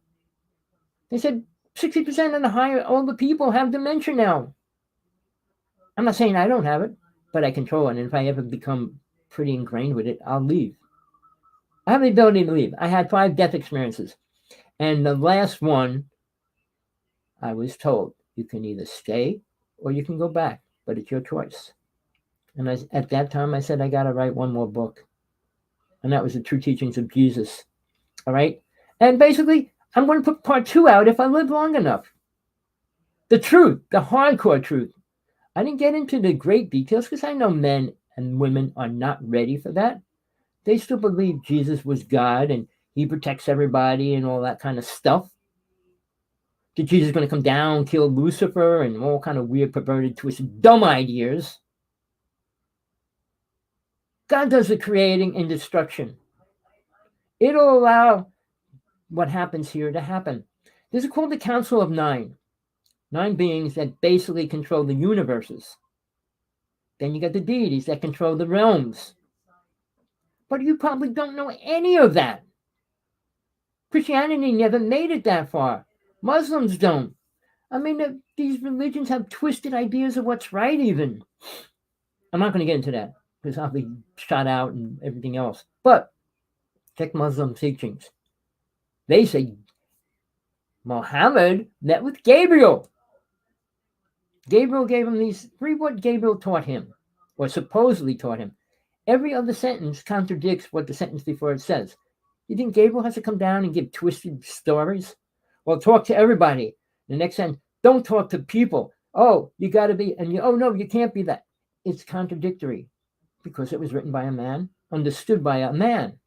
Speaker 1: They said 60% of the higher older people have dementia now. I'm not saying I don't have it, but I control it. And if I ever become pretty ingrained with it, I'll leave. I have the ability to leave. I had 5 death experiences. And the last one, I was told, you can either stay or you can go back, but it's your choice. And at that time, I said, I got to write one more book. And that was the True Teachings of Jesus. All right? And basically, I'm going to put part 2 out if I live long enough. The truth, the hardcore truth. I didn't get into the great details because I know men and women are not ready for that. They still believe Jesus was God and he protects everybody and all that kind of stuff. That Jesus is going to come down, kill Lucifer, and all kind of weird, perverted, twisted, dumb ideas. God does the creating and destruction. It'll allow what happens here to happen. This is called the Council of Nine. 9 beings that basically control the universes. Then you got the deities that control the realms. But you probably don't know any of that. Christianity never made it that far. Muslims don't. I mean, these religions have twisted ideas of what's right even. I'm not going to get into that because I'll be shot out and everything else. But check Muslim teachings. They say Muhammad met with Gabriel. Gabriel gave him these, read what Gabriel taught him. or supposedly taught him. Every other sentence contradicts what the sentence before it says. You think Gabriel has to come down and give twisted stories? Well, talk to everybody. The next sentence, don't talk to people. Oh, you got to be, and you, oh no, you can't be that. It's contradictory because it was written by a man, understood by a man.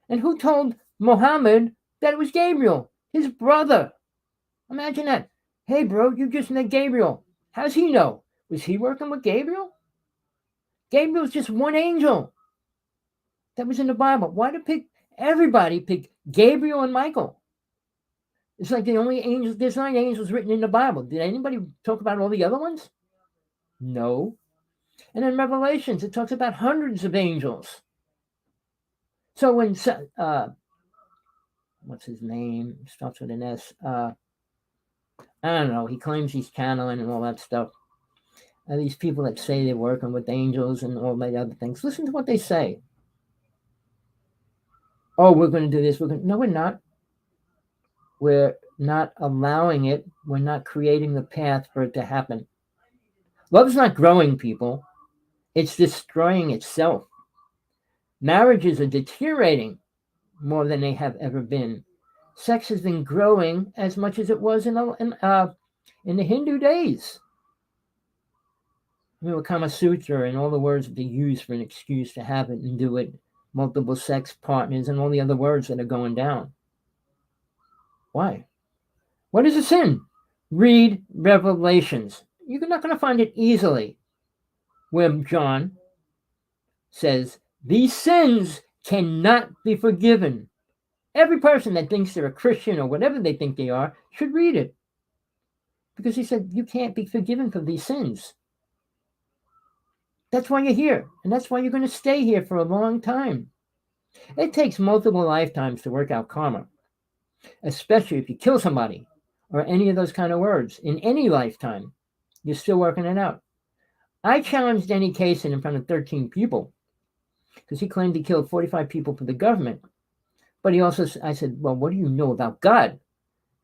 Speaker 1: And who told Muhammad that it was Gabriel, his brother? Imagine that. Hey, bro, you just met Gabriel. How's he know? Was he working with Gabriel? Gabriel's just one angel that was in the Bible. Why did everybody pick Gabriel and Michael? It's like the only angels, there's 9 angels written in the Bible. Did anybody talk about all the other ones? No. And in Revelations, it talks about hundreds of angels. So when, what's his name? Starts with an S. I don't know. He claims he's channeling and all that stuff. These people that say they're working with angels and all that other things, listen to what they say. Oh, we're going to do this. No, we're not. We're not allowing it. We're not creating the path for it to happen. Love's not growing, people. It's destroying itself. Marriages are deteriorating more than they have ever been. Sex has been growing as much as it was in the Hindu days. Kama Sutra and all the words that they use for an excuse to have it and do it, multiple sex partners and all the other words that are going down. Why? What is a sin? Read Revelations. You're not going to find it easily where John says these sins cannot be forgiven. Every person that thinks they're a Christian or whatever they think they are should read it. Because he said you can't be forgiven for these sins. That's why you're here. And that's why you're going to stay here for a long time. It takes multiple lifetimes to work out karma, especially if you kill somebody or any of those kind of words. In any lifetime, you're still working it out. I challenged any case in front of 13 people because he claimed he killed 45 people for the government. But he also, I said, well, what do you know about God?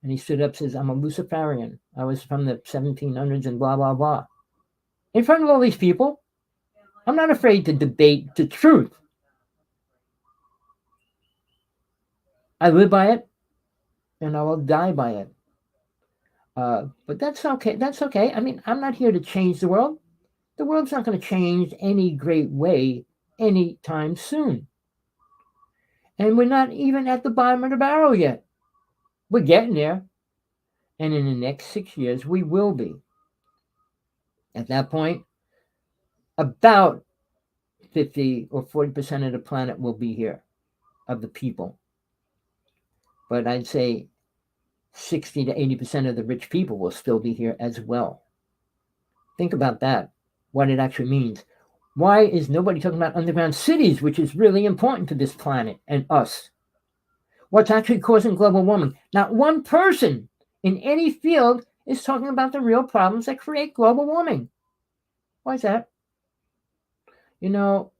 Speaker 1: And he stood up and says, I'm a Luciferian. I was from the 1700s and blah, blah, blah. In front of all these people, I'm not afraid to debate the truth. I live by it, and I will die by it. But that's okay. That's okay. I mean, I'm not here to change the world. The world's not going to change any great way anytime soon. And we're not even at the bottom of the barrel yet. We're getting there. And in the next 6 years, we will be. At that point, about 50 or 40% of the planet will be here, of the people. But I'd say 60 to 80% of the rich people will still be here as well. Think about that, what it actually means. Why is nobody talking about underground cities, which is really important to this planet and us? What's actually causing global warming? Not one person in any field is talking about the real problems that create global warming. Why is that? And all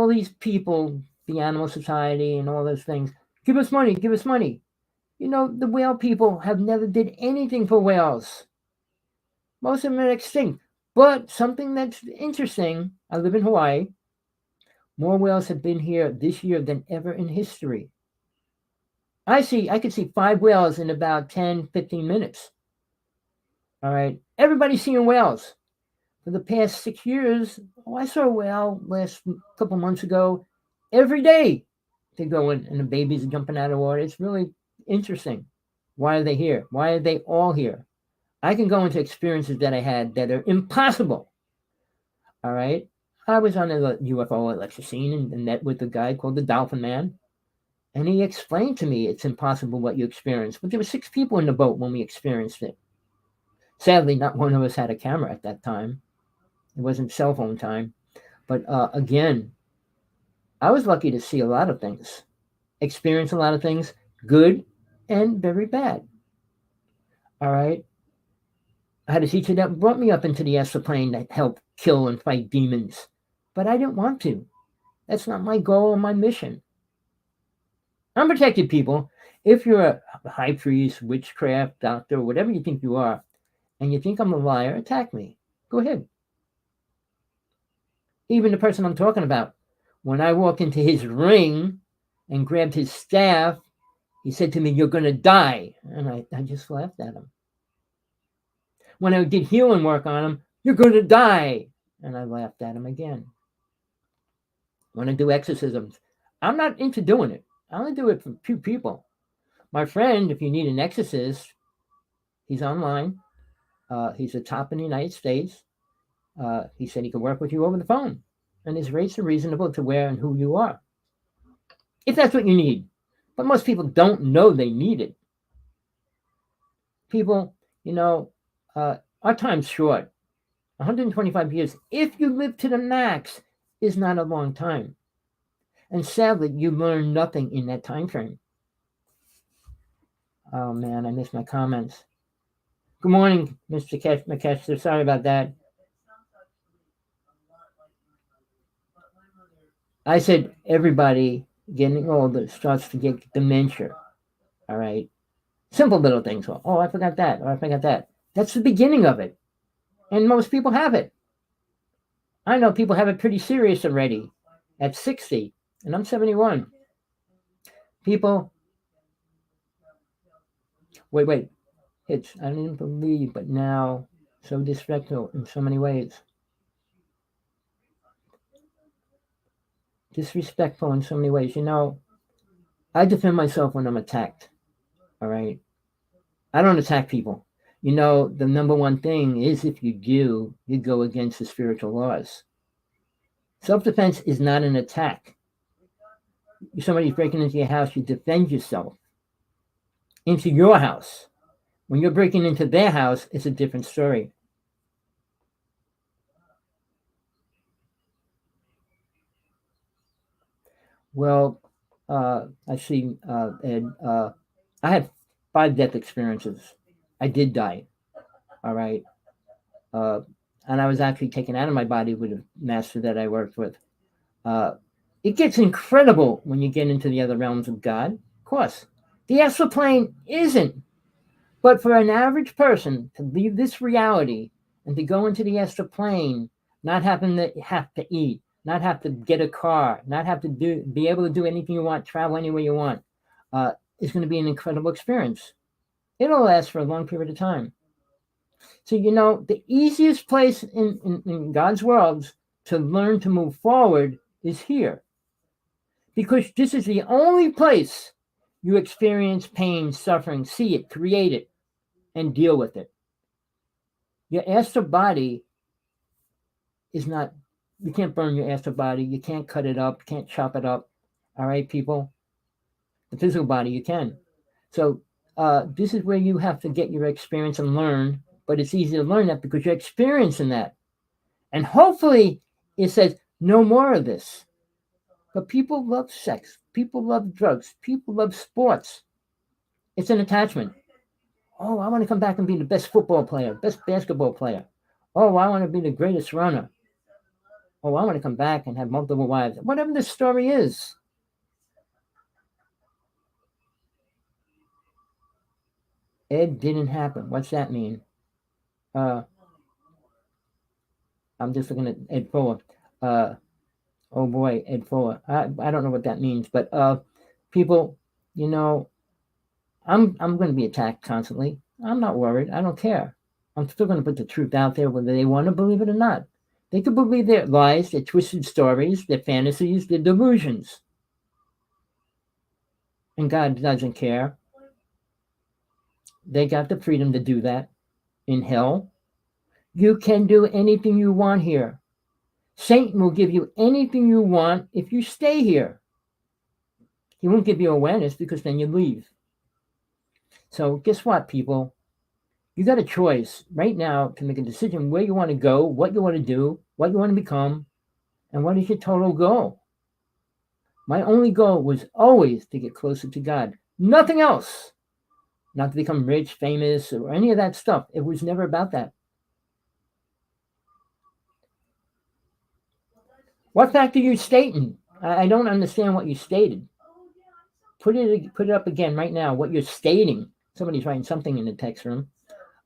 Speaker 1: these people, the animal society and all those things, give us money, give us money. The whale people have never did anything for whales. Most of them are extinct. But something that's interesting, I live in Hawaii, more whales have been here this year than ever in history. I could see 5 whales in about 10, 15 minutes. All right. Everybody's seeing whales. For the past 6 years, I saw a whale last couple months ago. Every day they go in and the babies are jumping out of the water. It's really interesting. Why are they here? Why are they all here? I can go into experiences that I had that are impossible. All right. I was on a UFO lecture scene and met with a guy called the Dolphin Man. And he explained to me it's impossible what you experienced. But there were 6 people in the boat when we experienced it. Sadly, not one of us had a camera at that time. It wasn't cell phone time. But again, I was lucky to see a lot of things, experience a lot of things, good and very bad. All right. I had a teacher that brought me up into the astral plane that helped kill and fight demons. But I didn't want to. That's not my goal or my mission. I'm protected, people. If you're a high priest, witchcraft, doctor, whatever you think you are, and you think I'm a liar, attack me. Go ahead. Even the person I'm talking about, when I walked into his ring and grabbed his staff, he said to me, "You're going to die." And I just laughed at him. When I did healing work on him, "You're going to die." And I laughed at him again. When I do exorcisms, I'm not into doing it. I only do it for a few people. My friend, if you need an exorcist, he's online. He's the top in the United States. He said he could work with you over the phone. And his rates are reasonable to where and who you are, if that's what you need. But most people don't know they need it. People, our time's short. 125 years, if you live to the max, is not a long time. And sadly, you learn nothing in that time frame. Oh man, I missed my comments. Good morning, Mr. McKester. Sorry about that. I said everybody getting older starts to get dementia. All right. Simple little things. Oh, I forgot that. Or I forgot that. That's the beginning of it. And most people have it. I know people have it pretty serious already at 60, and I'm 71. People, wait. It's, I didn't believe, but now so disrespectful in so many ways. Disrespectful in so many ways. I defend myself when I'm attacked. All right. I don't attack people. The number one thing is if you do, you go against the spiritual laws. Self-defense is not an attack. If somebody's breaking into your house, you defend yourself. Into your house. When you're breaking into their house, it's a different story. Well, I see, Ed, I had 5 death experiences. I did die. All right. And I was actually taken out of my body with a master that I worked with. It gets incredible when you get into the other realms of God. Of course. The astral plane isn't. But for an average person to leave this reality and to go into the astral plane, not having to have to eat, not have to get a car, not have to be able to do anything you want, travel anywhere you want, is going to be an incredible experience. It'll last for a long period of time. So, the easiest place in God's world to learn to move forward is here. Because this is the only place you experience pain, suffering, see it, create it, and deal with it. Your astral body is not, you can't burn your astral body, you can't cut it up, you can't chop it up. All right, people? The physical body, you can. So this is where you have to get your experience and learn, but it's easy to learn that because you're experiencing that. And hopefully it says, no more of this. But people love sex. People love drugs. People love sports. It's an attachment. Oh, I want to come back and be the best football player, best basketball player. Oh, I want to be the greatest runner. Oh, I want to come back and have multiple wives. Whatever the story is. Ed didn't happen. What's that mean? I'm just looking at Ed Fuller. Oh boy, Ed Fuller. I don't know what that means, but people, I'm going to be attacked constantly. I'm not worried. I don't care. I'm still going to put the truth out there, whether they want to believe it or not. They could believe their lies, their twisted stories, their fantasies, their delusions. And God doesn't care. They got the freedom to do that in hell. You can do anything you want here. Satan will give you anything you want if you stay here. He won't give you awareness because then you leave. So guess what, people? You got a choice right now to make a decision where you want to go, what you want to do, what you want to become, and what is your total goal. My only goal was always to get closer to God. Nothing else. Not to become rich, famous, or any of that stuff. It was never about that. What fact are you stating? I don't understand what you stated. Put it up again right now, what you're stating. Somebody's writing something in the text room.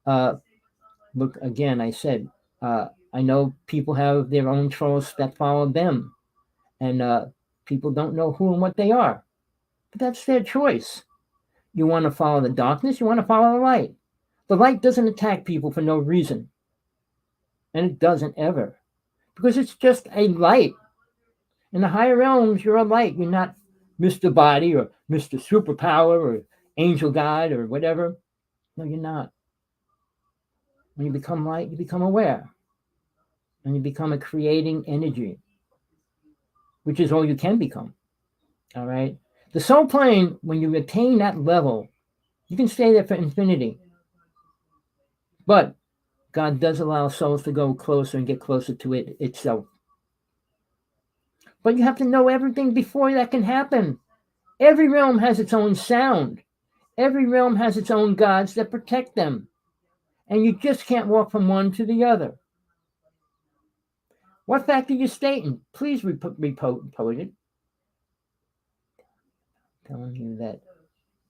Speaker 1: Look, again, I said, I know people have their own trolls that follow them, and people don't know who and what they are. But that's their choice. You want to follow the darkness, you want to follow the light. The light doesn't attack people for no reason, and it doesn't ever, because it's just a light. In the higher realms, you're a light. You're not Mr. Body or Mr. Superpower or Angel God or whatever. No, you're not. When you become light, you become aware. And you become a creating energy, which is all you can become. All right? The soul plane, when you attain that level, you can stay there for infinity. But God does allow souls to go closer and get closer to it itself. But you have to know everything before that can happen. Every realm has its own sound. Every realm has its own gods that protect them. And you just can't walk from one to the other. What fact are you stating? Please report it. Telling you that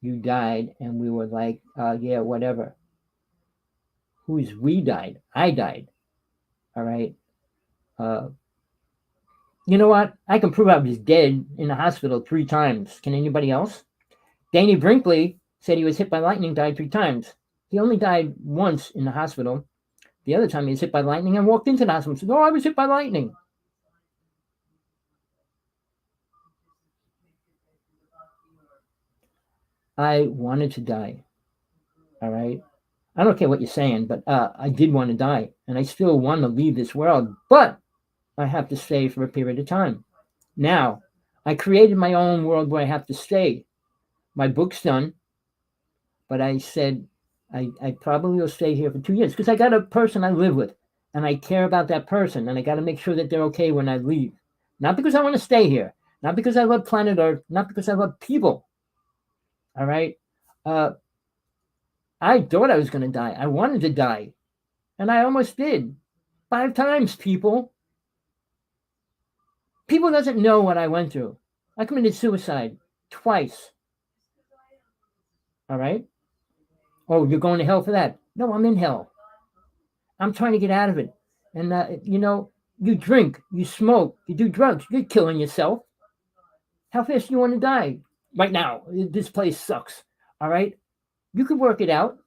Speaker 1: you died and we were like, yeah, whatever. Who's we died? I died. All right. You know what? I can prove I was dead in the hospital 3 times. Can anybody else? Danny Brinkley said he was hit by lightning, died 3 times. He only died once in the hospital. The other time he was hit by lightning and walked into the hospital and said, oh, I was hit by lightning. I wanted to die. All right. I don't care what you're saying, but I did want to die. And I still want to leave this world. But I have to stay for a period of time. Now, I created my own world where I have to stay. My book's done. But I said, I probably will stay here for 2 years because I got a person I live with. And I care about that person. And I got to make sure that they're okay when I leave. Not because I want to stay here. Not because I love planet Earth. Not because I love people. All right. I thought I was going to die. I wanted to die. And I almost did. 5 times, people. People doesn't know what I went through. I committed suicide twice. All right. Oh, you're going to hell for that? No, I'm in hell. I'm trying to get out of it. And, you drink, you smoke, you do drugs, you're killing yourself. How fast do you want to die? Right now, this place sucks. All right. You could work it out.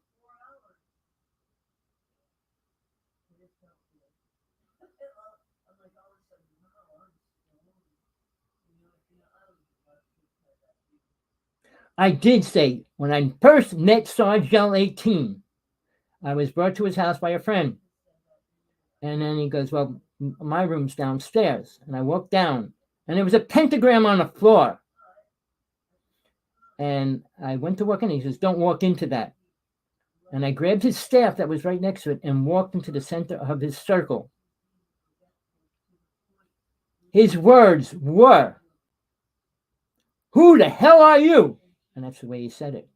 Speaker 1: I did say, when I first met Sergeant 18, I was brought to his house by a friend. And then he goes, well, my room's downstairs. And I walked down, and there was a pentagram on the floor. And I went to walk in, and he says, don't walk into that. And I grabbed his staff that was right next to it and walked into the center of his circle. His words were, who the hell are you? And that's the way he said it.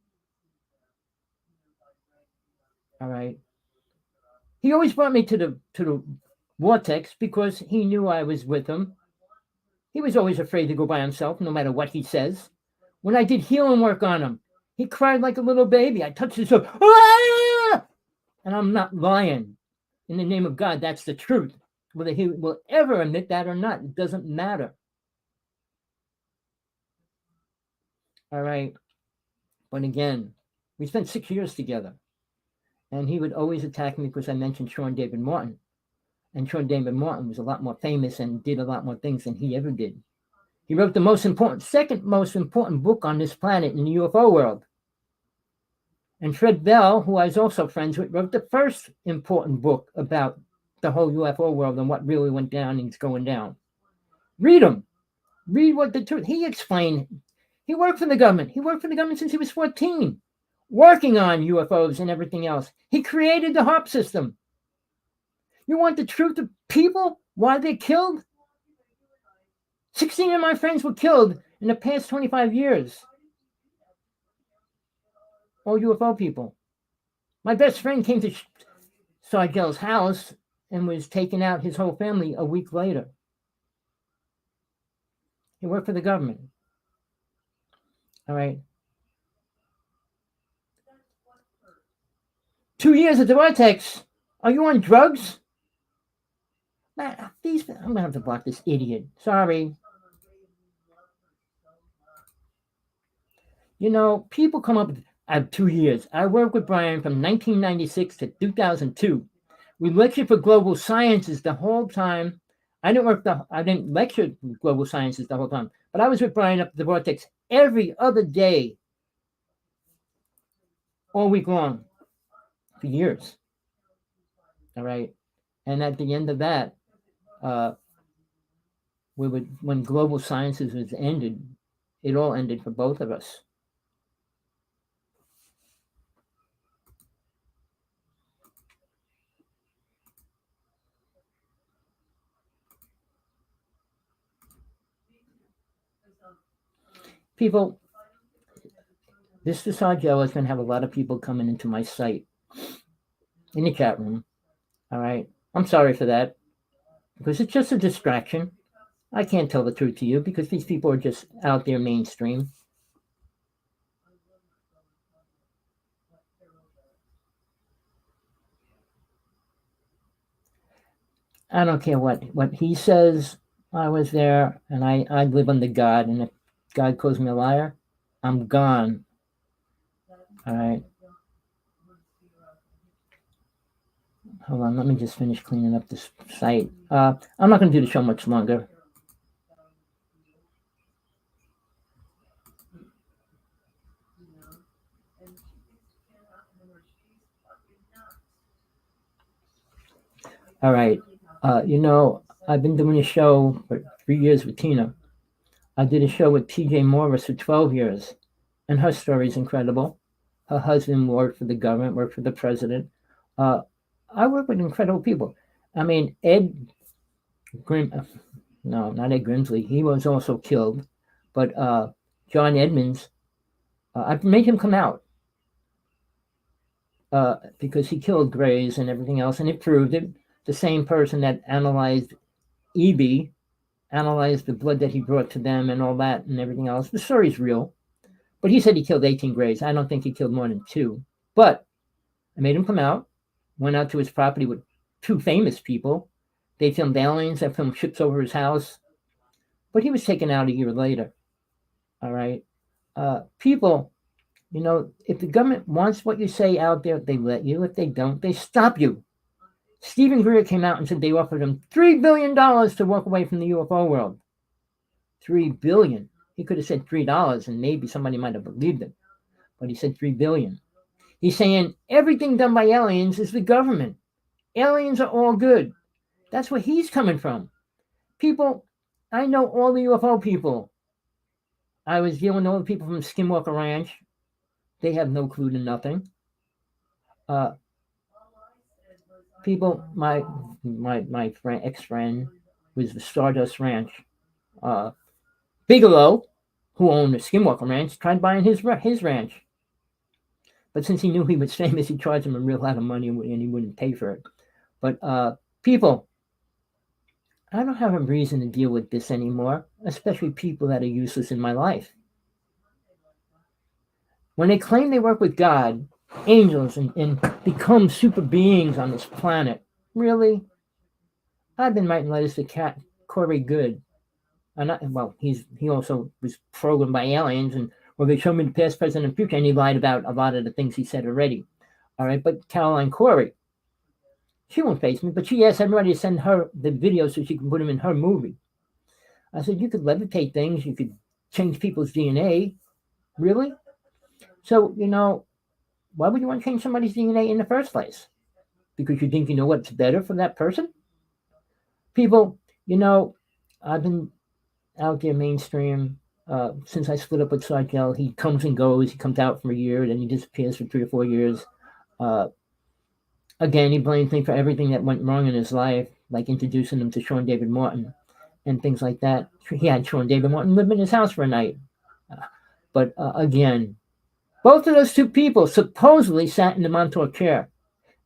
Speaker 1: All right. He always brought me to the vortex because he knew I was with him. He was always afraid to go by himself, no matter what he says. When I did healing work on him, he cried like a little baby. I touched his foot. Ah! And I'm not lying. In the name of God, that's the truth. Whether he will ever admit that or not, it doesn't matter. All right. But again, we spent 6 years together. And he would always attack me because I mentioned Sean David Martin. And Sean David Martin was a lot more famous and did a lot more things than he ever did. He wrote the second most important book on this planet in the UFO world. And Fred Bell, who I was also friends with, wrote the first important book about the whole UFO world and what really went down and is going down. Read them. Read what the truth. He explained. He worked for the government. He worked for the government since he was 14, working on UFOs and everything else. He created the HARP system. You want the truth of people? Why they're killed? 16 of my friends were killed in the past 25 years. All UFO people. My best friend came to Sargel's house and was taking out his whole family a week later. He worked for the government. All right. 2 years at the Vortex. Are you on drugs? I'm gonna have to block this idiot. Sorry. People come up at 2 years. I worked with Brian from 1996 to 2002. We lectured for global sciences the whole time. I didn't lecture global sciences the whole time, but I was with Brian up at the Vortex every other day, all week long, for years. All right, and at the end of that, when global sciences was ended, it all ended for both of us. People, this Sargel is going to have a lot of people coming into my site in the chat room. All right, I'm sorry for that because it's just a distraction. I can't tell the truth to you because these people are just out there mainstream. I don't care what he says. I was there and I live under God, and if God calls me a liar, I'm gone. All right. Hold on, let me just finish cleaning up this site. I'm not going to do the show much longer. All right. I've been doing a show for 3 years with Tina. I did a show with T.J. Morris for 12 years, and her story is incredible. Her husband worked for the government, worked for the president. I work with incredible people. I mean, no, not Ed Grimsley. He was also killed, but John Edmonds, I made him come out because he killed Grays and everything else, and it proved it. The same person that analyzed EB analyzed the blood that he brought to them and all that and everything else. The story's real, but he said he killed 18 Grays. I don't think he killed more than 2. But I made him come out, went out to his property with 2 famous people. They filmed aliens, they filmed ships over his house, but he was taken out a year later. All right. People, if the government wants what you say out there, they let you. If they don't, they stop you. Stephen Greer came out and said they offered him $3 billion to walk away from the UFO world. $3 billion. He could have said $3 and maybe somebody might have believed it. But he said $3 billion. He's saying everything done by aliens is the government. Aliens are all good. That's where he's coming from. People, I know all the UFO people. I was dealing with all the people from Skinwalker Ranch. They have no clue to nothing. People, my ex-friend was the Stardust Ranch. Bigelow, who owned the Skinwalker Ranch, tried buying his ranch. But since he knew he was famous, he charged him a real lot of money and he wouldn't pay for it. But people, I don't have a reason to deal with this anymore, especially people that are useless in my life. When they claim they work with God, angels, and become super beings on this planet, really? I've been writing letters to Corey Good. He also was programmed by aliens, and they showed me the past, present, and future, and he lied about a lot of the things he said already. All right, but Caroline Corey, she won't face me, but she asked everybody to send her the videos so she can put them in her movie. I said, you could levitate things, you could change people's DNA. Really? So, why would you want to change somebody's DNA in the first place? Because you think you know what's better for that person? People, I've been out there mainstream since I split up with Sargel. He comes and goes. He comes out for a year, then he disappears for 3 or 4 years. Again, he blames me for everything that went wrong in his life, like introducing him to Sean David Martin and things like that. He had Sean David Martin live in his house for a night. But again, both of those 2 people supposedly sat in the Montauk chair.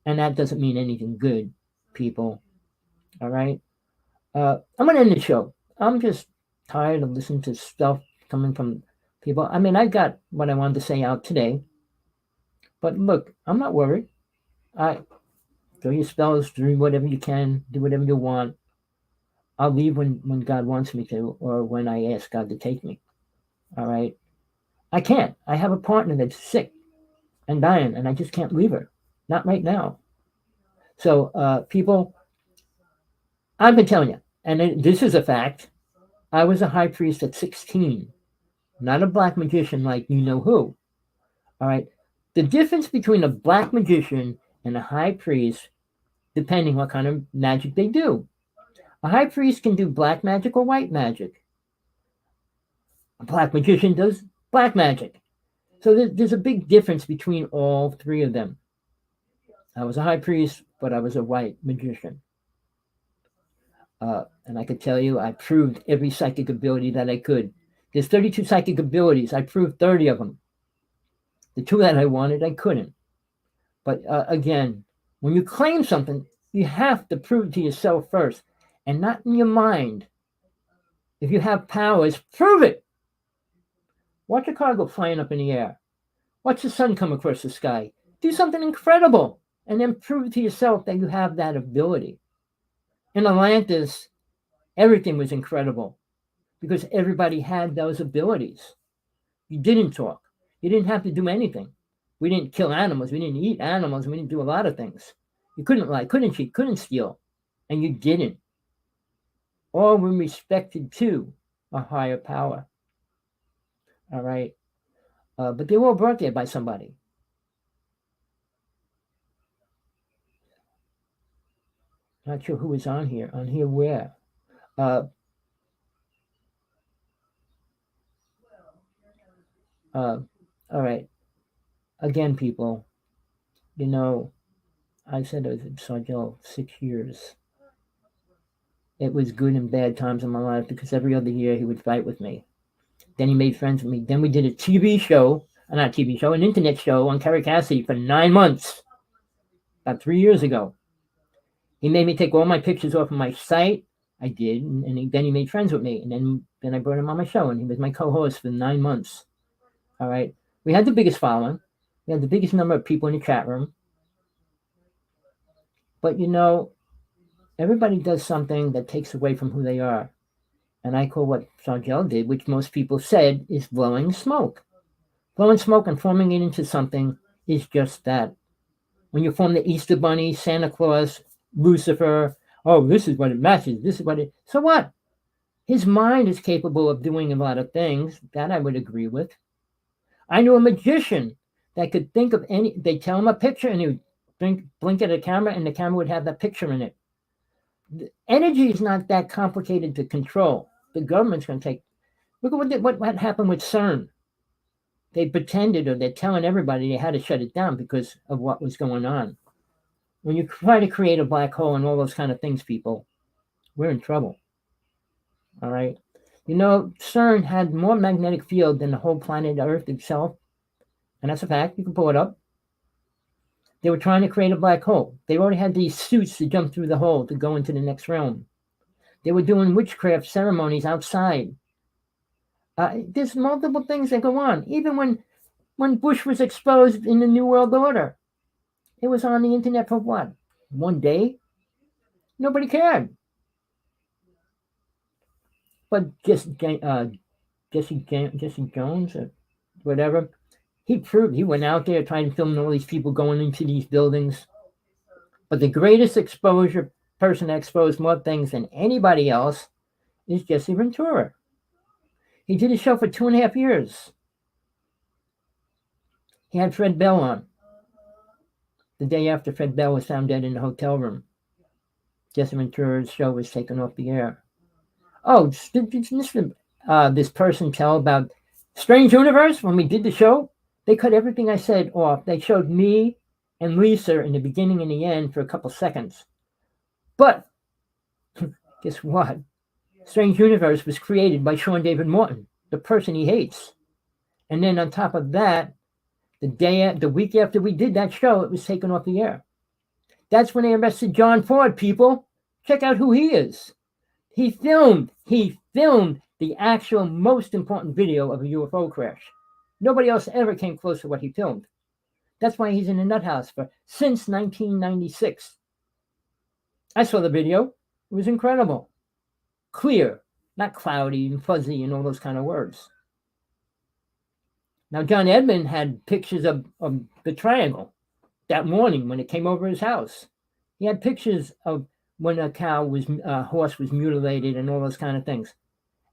Speaker 1: And that doesn't mean anything good, people. All right? I'm going to end the show. I'm just tired of listening to stuff coming from people. I mean, I got what I wanted to say out today. But look, I'm not worried. Do your spells, do whatever you can, do whatever you want. I'll leave when God wants me to, or when I ask God to take me. All right. I can't. I have a partner that's sick and dying, and I just can't leave her. Not right now. So, people, I've been telling you, and this is a fact. I was a high priest at 16, not a black magician like you know who. All right. The difference between a black magician and a high priest, depending what kind of magic they do. A high priest can do black magic or white magic. A black magician does black magic. So there's a big difference between all three of them. I was a high priest, but I was a white magician. And I could tell you, I proved every psychic ability that I could. There's 32 psychic abilities. I proved 30 of them. The two that I wanted, I couldn't. But again, when you claim something, you have to prove it to yourself first, and not in your mind. If you have powers, prove it. Watch a car go flying up in the air. Watch the sun come across the sky. Do something incredible, and then prove to yourself that you have that ability. In Atlantis, everything was incredible because everybody had those abilities. You didn't talk. You didn't have to do anything. We didn't kill animals. We didn't eat animals. We didn't do a lot of things. You couldn't lie, couldn't cheat, couldn't steal, and you didn't. All were respected to a higher power. All right. But they were all brought there by somebody. Not sure who was on here. On here where? All right. Again, people, you know, I said I was at Sargell 6 years. It was good and bad times in my life because every other year he would fight with me. Then he made friends with me. Then we did a TV show, not a TV show, an internet show on Kerry Cassidy for 9 months, about 3 years ago. He made me take all my pictures off of my site. I did, and then he made friends with me. And then I brought him on my show, and he was my co-host for 9 months. All right. We had the biggest following. We had the biggest number of people in the chat room. But, you know, everybody does something that takes away from who they are. And I call what Sargell did, which most people said is blowing smoke. Blowing smoke and forming it into something is just that. When you form the Easter Bunny, Santa Claus, Lucifer, oh, this is what it matches, this is what it... So what? His mind is capable of doing a lot of things. That I would agree with. I knew a magician that could think of any... They tell him a picture and he would blink at a camera and the camera would have that picture in it. The energy is not that complicated to control. The government's going to take... Look at what happened with CERN. They pretended, or they're telling everybody they had to shut it down because of what was going on. When you try to create a black hole and all those kind of things, people, we're in trouble. All right? You know, CERN had more magnetic field than the whole planet Earth itself. And that's a fact. You can pull it up. They were trying to create a black hole. They already had these suits to jump through the hole to go into the next realm. They were doing witchcraft ceremonies outside. There's multiple things that go on. Even when Bush was exposed in the New World Order, it was on the internet for what? 1 day? Nobody cared. But Jesse Jones or whatever, he proved, he went out there trying to film all these people going into these buildings. But the greatest exposure person that exposed more things than anybody else is Jesse Ventura. He did a show for 2.5 years. He had Fred Bell on. The day after Fred Bell was found dead in the hotel room, Jesse Ventura's show was taken off the air. Oh, this person tell about Strange Universe when we did the show? They cut everything I said off. They showed me and Lisa in the beginning and the end for a couple seconds. But guess what? Strange Universe was created by Sean David Morton, the person he hates. And then on top of that, the week after we did that show, it was taken off the air. That's when they arrested John Ford, people. Check out who he is. He filmed the actual most important video of a UFO crash. Nobody else ever came close to what he filmed. That's why he's in the nut house since 1996. I saw the video. It was incredible. clear, not cloudy and fuzzy and all those kind of words. Now, John Edmund had pictures of the triangle that morning when it came over his house. He had pictures of when a horse was mutilated and all those kind of things.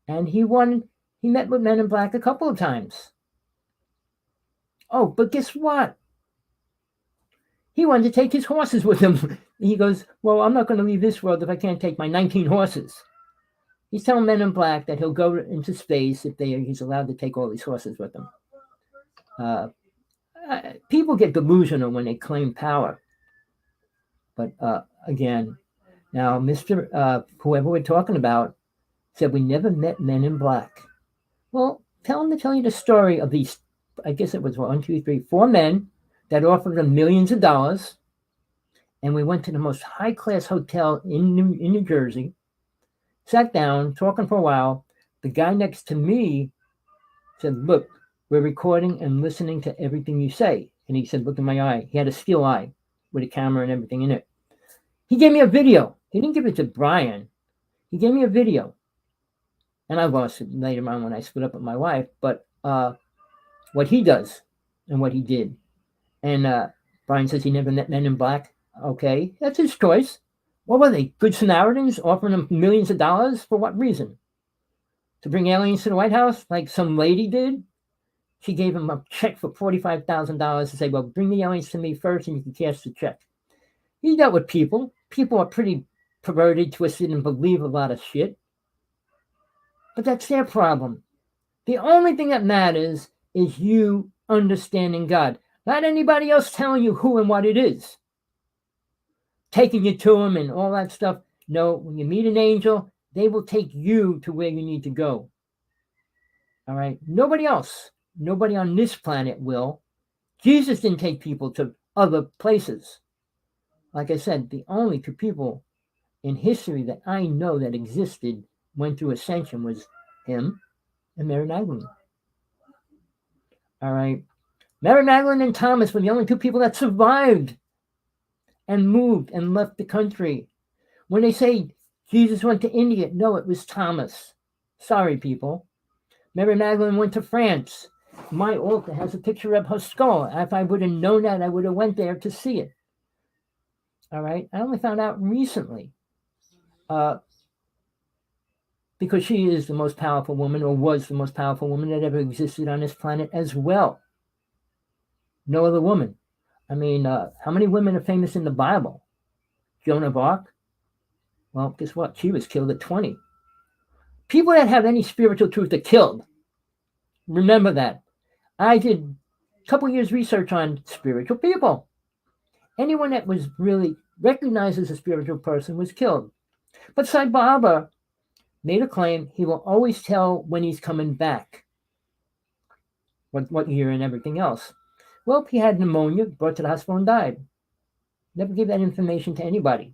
Speaker 1: And he met with Men in Black a couple of times. Oh, but guess what? He wanted to take his horses with him. He goes, well, I'm not going to leave this world if I can't take my 19 horses. He's telling Men in Black that he'll go into space if he's allowed to take all these horses with him. People get delusional when they claim power. But again, now Mr. Whoever we're talking about said we never met Men in Black. Well, tell him to tell you the story of these, I guess it was 4 men that offered them millions of dollars. And we went to the most high-class hotel in New Jersey, sat down, talking for a while. The guy next to me said, look, we're recording and listening to everything you say. And he said, look in my eye. He had a steel eye with a camera and everything in it. He gave me a video. He didn't give it to Brian. He gave me a video. And I lost it later on when I split up with my wife. But what he does and what he did. And Brian says he never met Men in Black. Okay, that's his choice. What were they? Good Samaritans offering him millions of dollars? For what reason? To bring aliens to the White House like some lady did? She gave him a check for $45,000 to say, well, bring the aliens to me first and you can cash the check. He dealt with people. People are pretty perverted, twisted, and believe a lot of shit. But that's their problem. The only thing that matters is you understanding God. Not anybody else telling you who and what it is. Taking you to him and all that stuff. No, when you meet an angel, they will take you to where you need to go. All right? Nobody else. Nobody on this planet will. Jesus didn't take people to other places. Like I said, the only 2 people in history that I know that existed, went through ascension, was him and Mary Magdalene. All right? Mary Magdalene and Thomas were the only 2 people that survived and moved and left the country. When they say Jesus went to India, no, it was Thomas. Sorry, people. Mary Magdalene went to France. My altar has a picture of her skull. If I would have known that, I would have went there to see it. All right? I only found out recently because she is the most powerful woman, or was the most powerful woman that ever existed on this planet as well. No other woman. I mean, how many women are famous in the Bible? Joan of Arc? Well, guess what? She was killed at 20. People that have any spiritual truth are killed. Remember that. I did a couple years research on spiritual people. Anyone that was really recognized as a spiritual person was killed. But Sai Baba made a claim he will always tell when he's coming back. What year and everything else. Well, he had pneumonia, brought to the hospital and died. Never gave that information to anybody.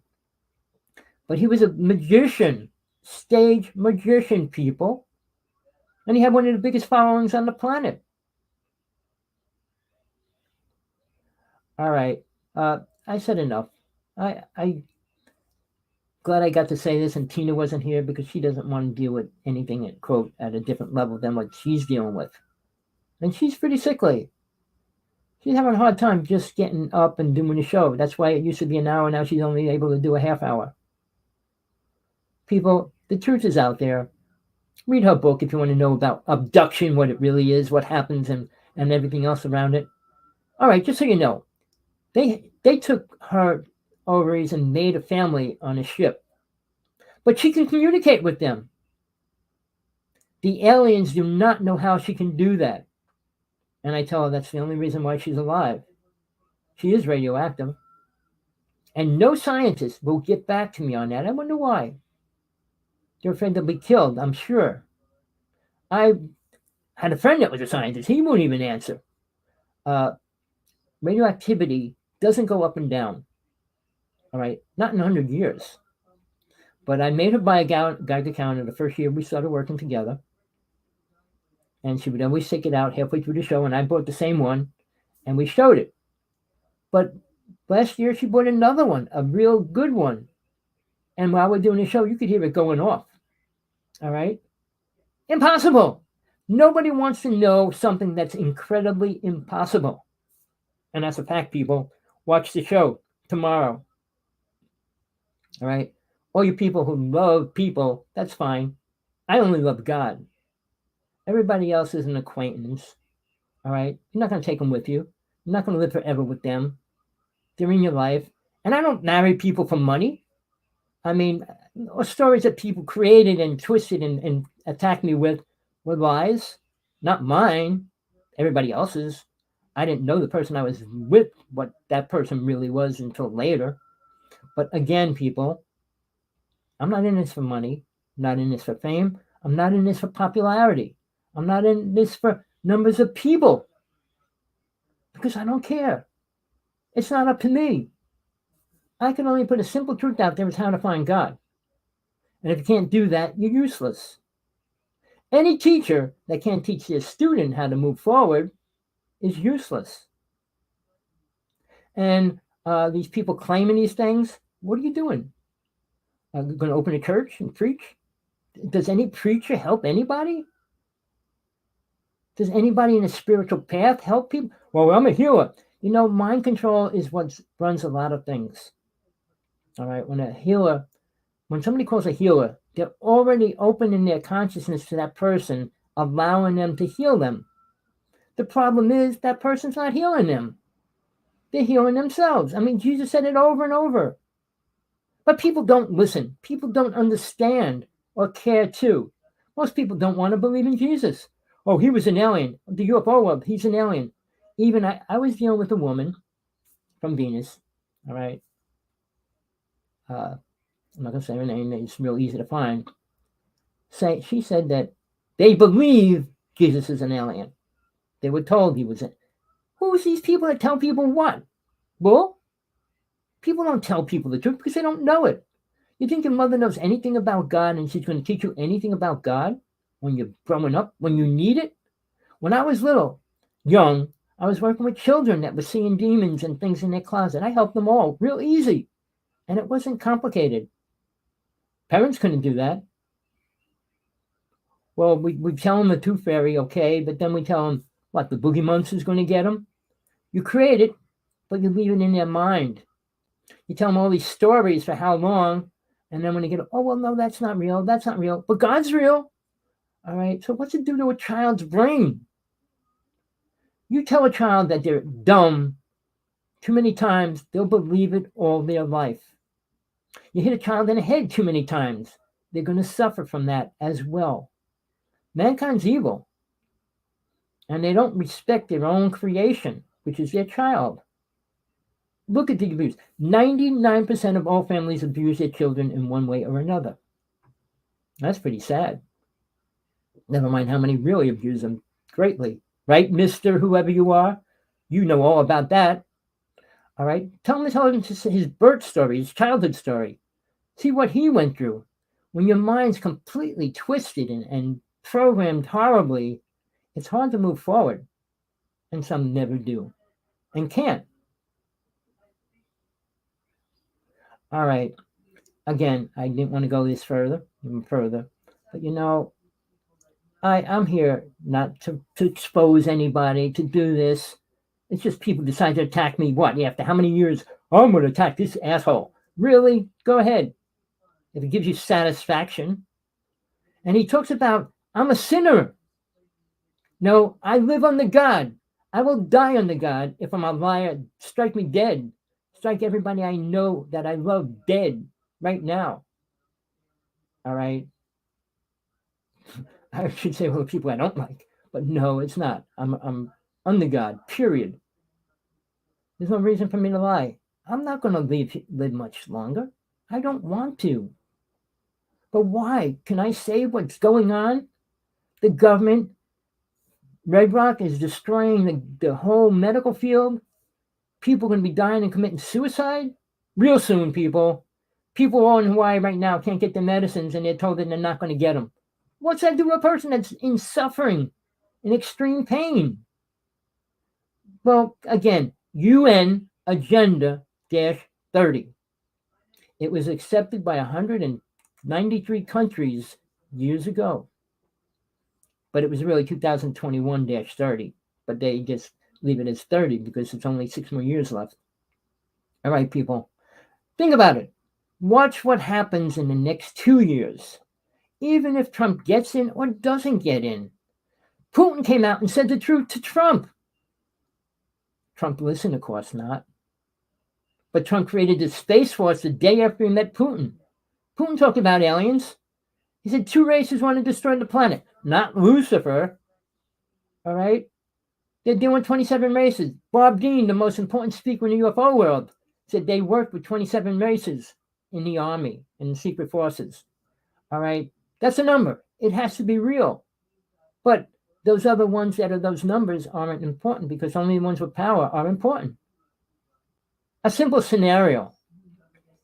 Speaker 1: But he was a magician, stage magician, people. And he had one of the biggest followings on the planet. All right. I said enough. I glad I got to say this, and Tina wasn't here because she doesn't want to deal with anything at, quote, at a different level than what she's dealing with. And she's pretty sickly. She's having a hard time just getting up and doing the show. That's why it used to be an hour. Now she's only able to do a half hour. People, the truth is out there. Read her book if you want to know about abduction, what it really is, what happens, and everything else around it. All right, just so you know, they took her ovaries and made a family on a ship. But she can communicate with them. The aliens do not know how she can do that. And I tell her that's the only reason why she's alive. She is radioactive. And no scientist will get back to me on that. I wonder why. They're afraid they'll be killed, I'm sure. I had a friend that was a scientist. He won't even answer. Radioactivity doesn't go up and down. All right? Not in 100 years. But I made her buy a Geiger counter the first year we started working together. And she would always take it out halfway through the show, and I bought the same one, and we showed it. But last year, she bought another one, a real good one. And while we're doing the show, you could hear it going off. All right? Impossible. Nobody wants to know something that's incredibly impossible. And that's a fact, people. Watch the show tomorrow. All right? All you people who love people, that's fine. I only love God. Everybody else is an acquaintance. All right? You're not going to take them with you. You're not going to live forever with them. They're in your life. And I don't marry people for money. I mean, stories that people created and twisted and attacked me with were lies. Not mine. Everybody else's. I didn't know the person I was with, what that person really was until later. But again, people, I'm not in this for money. I'm not in this for fame. I'm not in this for popularity. I'm not in this for numbers of people. Because I don't care. It's not up to me. I can only put a simple truth out there as how to find God. And if you can't do that, you're useless. Any teacher that can't teach their student how to move forward is useless. And these people claiming these things, what are you doing? Are you going to open a church and preach? Does any preacher help anybody? Does anybody in a spiritual path help people? Well, I'm a healer. You know, mind control is what runs a lot of things. All right, when somebody calls a healer, they're already opening their consciousness to that person, allowing them to heal them. The problem is that person's not healing them. They're healing themselves. I mean, Jesus said it over and over. But people don't listen. People don't understand or care to. Most people don't want to believe in Jesus. Oh, he was an alien. The UFO world, he's an alien. Even I was dealing with a woman from Venus, all right? I'm not going to say her name. It's real easy to find. She said that they believe Jesus is an alien. They were told he was. Who's these people that tell people what? Well, people don't tell people the truth because they don't know it. You think your mother knows anything about God and she's going to teach you anything about God when you're growing up, when you need it? When I was young, I was working with children that were seeing demons and things in their closet. I helped them all real easy. And it wasn't complicated. Parents couldn't do that. Well, we tell them the tooth fairy, okay, but then we tell them, what, the boogie monster's going to get them? You create it, but you leave it in their mind. You tell them all these stories for how long, and then when they get, oh, well, no, that's not real, but God's real. All right, so what's it do to a child's brain? You tell a child that they're dumb too many times, they'll believe it all their life. You hit a child in the head too many times, they're going to suffer from that as well. Mankind's evil, and they don't respect their own creation, which is their child. Look at the abuse. 99% of all families abuse their children in one way or another. That's pretty sad. Never mind how many really abuse them greatly. Right, Mr. Whoever you are? You know all about that. All right? Tell him his birth story, his childhood story. See what he went through. When your mind's completely twisted and programmed horribly, it's hard to move forward. And some never do and can't. All right. Again, I didn't want to go this even further. But you know, I'm here not to expose anybody, to do this. It's just people decide to attack me. What? After how many years? Oh, I'm going to attack this asshole. Really? Go ahead. If it gives you satisfaction. And he talks about, I'm a sinner. No, I live under God. I will die under God if I'm a liar. Strike me dead. Strike everybody I know that I love dead right now. All right? I should say, well, people I don't like. But no, it's not. I'm under God, period. There's no reason for me to lie. I'm not going to live much longer. I don't want to. But why? Can I say what's going on? The government, Red Rock, is destroying the whole medical field. People are going to be dying and committing suicide real soon, people. People all in Hawaii right now can't get their medicines, and they're told that they're not going to get them. What's that do to a person that's in suffering, in extreme pain? Well, again, UN Agenda 30. It was accepted by 193 countries years ago. But it was really 2021-30. But they just leave it as 30 because it's only 6 more years left. All right, people. Think about it. Watch what happens in the next 2 years. Even if Trump gets in or doesn't get in. Putin came out and said the truth to Trump. Trump listened, of course not. But Trump created the Space Force the day after he met Putin. Putin talked about aliens. He said 2 races want to destroy the planet, not Lucifer. All right? They're doing 27 races. Bob Dean, the most important speaker in the UFO world, said they worked with 27 races in the Army and the secret forces. All right? That's a number. It has to be real. But those other ones that are those numbers aren't important because only the ones with power are important. A simple scenario.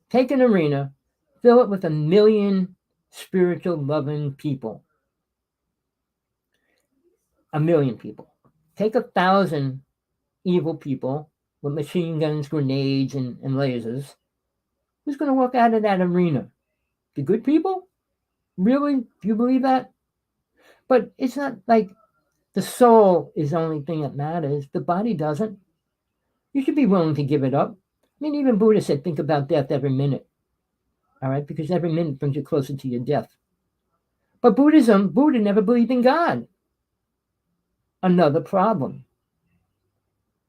Speaker 1: Take an arena, fill it with 1 million spiritual loving people. 1 million people. Take 1,000 evil people with machine guns, grenades, and lasers. Who's going to walk out of that arena? The good people? Really? Do you believe that? But it's not like the soul is the only thing that matters. The body doesn't. You should be willing to give it up. I mean, even Buddha said, think about death every minute. All right? Because every minute brings you closer to your death. But Buddha never believed in God. Another problem.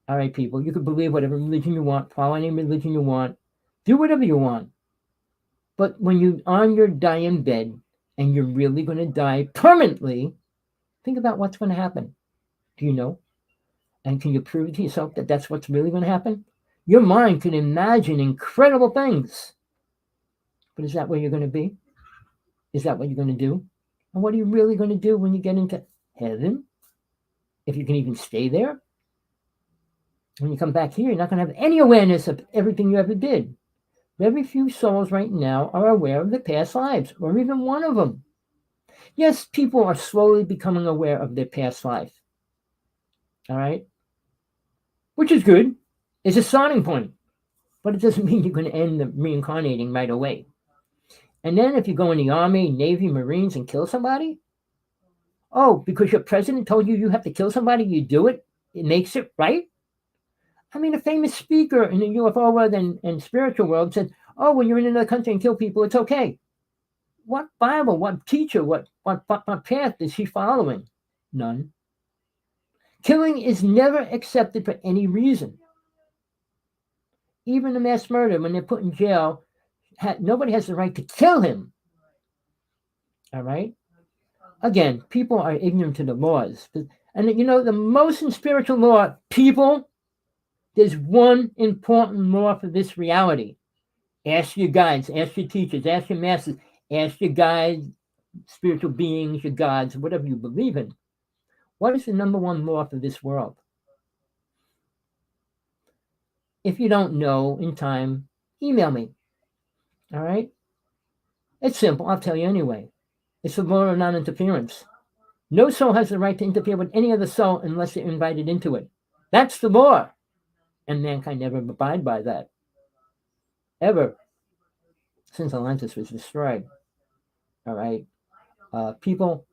Speaker 1: All right, people, you can believe whatever religion you want, follow any religion you want, do whatever you want. But when you're on your dying bed and you're really going to die permanently, think about what's going to happen. Do you know? And can you prove to yourself that that's what's really going to happen? Your mind can imagine incredible things. But is that where you're going to be? Is that what you're going to do? And what are you really going to do when you get into heaven? If you can even stay there? When you come back here, you're not going to have any awareness of everything you ever did. Very few souls right now are aware of their past lives, or even one of them. Yes, people are slowly becoming aware of their past life. All right? Which is good. It's a starting point. But it doesn't mean you're going to end the reincarnating right away. And then if you go in the Army, Navy, Marines, and kill somebody, oh, because your president told you you have to kill somebody, you do it, it makes it right? I mean, a famous speaker in the UFO world and spiritual world said, oh, when you're in another country and kill people, it's okay. What Bible, what teacher, what path is he following? None. Killing is never accepted for any reason. Even a mass murder, when they're put in jail, nobody has the right to kill him. All right? Again, people are ignorant to the laws. And you know, the most in spiritual law, people, there's one important law for this reality. Ask your guides, ask your teachers, ask your masters, ask your guides, spiritual beings, your gods, whatever you believe in. What is the number one law for this world? If you don't know in time, email me. All right? It's simple. I'll tell you anyway. It's the law of non-interference. No soul has the right to interfere with any other soul unless they're invited into it. That's the law. And mankind never abide by that. Ever. Since Atlantis was destroyed. All right? People,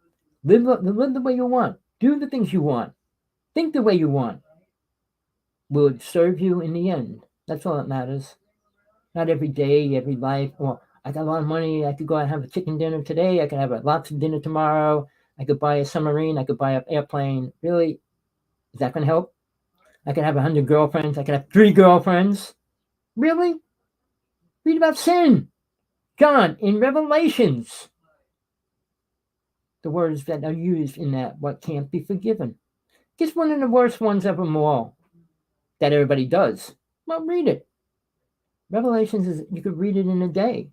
Speaker 1: live the way you want. Do the things you want. Think the way you want. Will it serve you in the end? That's all that matters. Not every day, every life. Well, I got a lot of money. I could go out and have a chicken dinner today. I could have a lots of dinner tomorrow. I could buy a submarine. I could buy an airplane. Really? Is that going to help? I could have 100 girlfriends. I could have 3 girlfriends. Really? Read about sin. John, in Revelations, the words that are used in that, what can't be forgiven. It's one of the worst ones of them all that everybody does. Well, read it. Revelations is, you could read it in a day.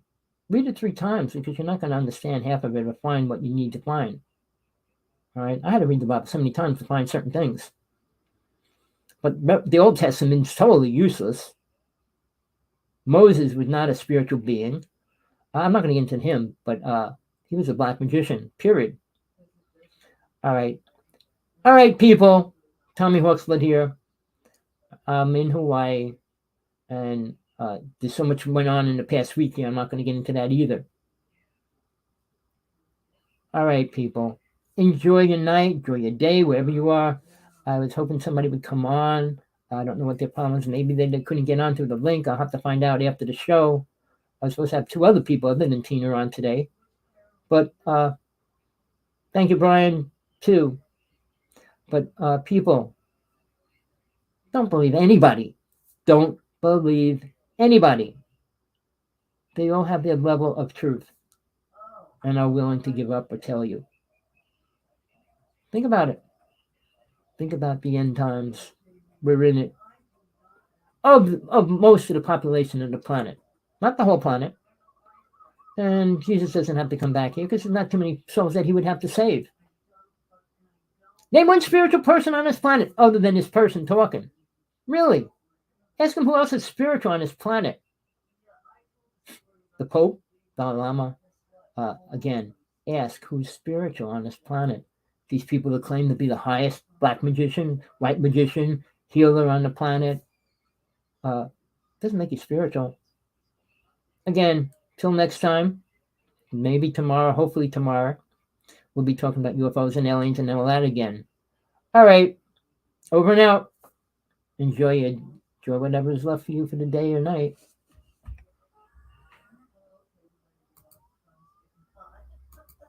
Speaker 1: Read it 3 times because you're not going to understand half of it or find what you need to find. All right? I had to read the Bible so many times to find certain things. But the Old Testament is totally useless. Moses was not a spiritual being. I'm not going to get into him, but he was a black magician, period. All right. All right, people. Tommy Hawksblood here. I'm in Hawaii, and there's so much went on in the past week here. I'm not going to get into that either. All right, people. Enjoy your night, enjoy your day, wherever you are. I was hoping somebody would come on. I don't know what their problem is. Maybe they couldn't get onto the link. I'll have to find out after the show. I was supposed to have 2 other people other than Tina on today. But thank you, Brian, too. But people, don't believe anybody. Don't believe anybody. They all have their level of truth and are willing to give up or tell you. Think about it. Think about the end times. We're in it. Of most of the population of the planet. Not the whole planet. And Jesus doesn't have to come back here because there's not too many souls that he would have to save. Name one spiritual person on this planet other than this person talking. Really. Ask him who else is spiritual on this planet. The Pope, Dalai Lama. Again, ask who's spiritual on this planet. These people that claim to be the highest black magician, white magician, healer on the planet. Doesn't make you spiritual. Again, till next time, maybe tomorrow, hopefully tomorrow, we'll be talking about UFOs and aliens and all that again. All right, over and out. Enjoy whatever's left for you for the day or night.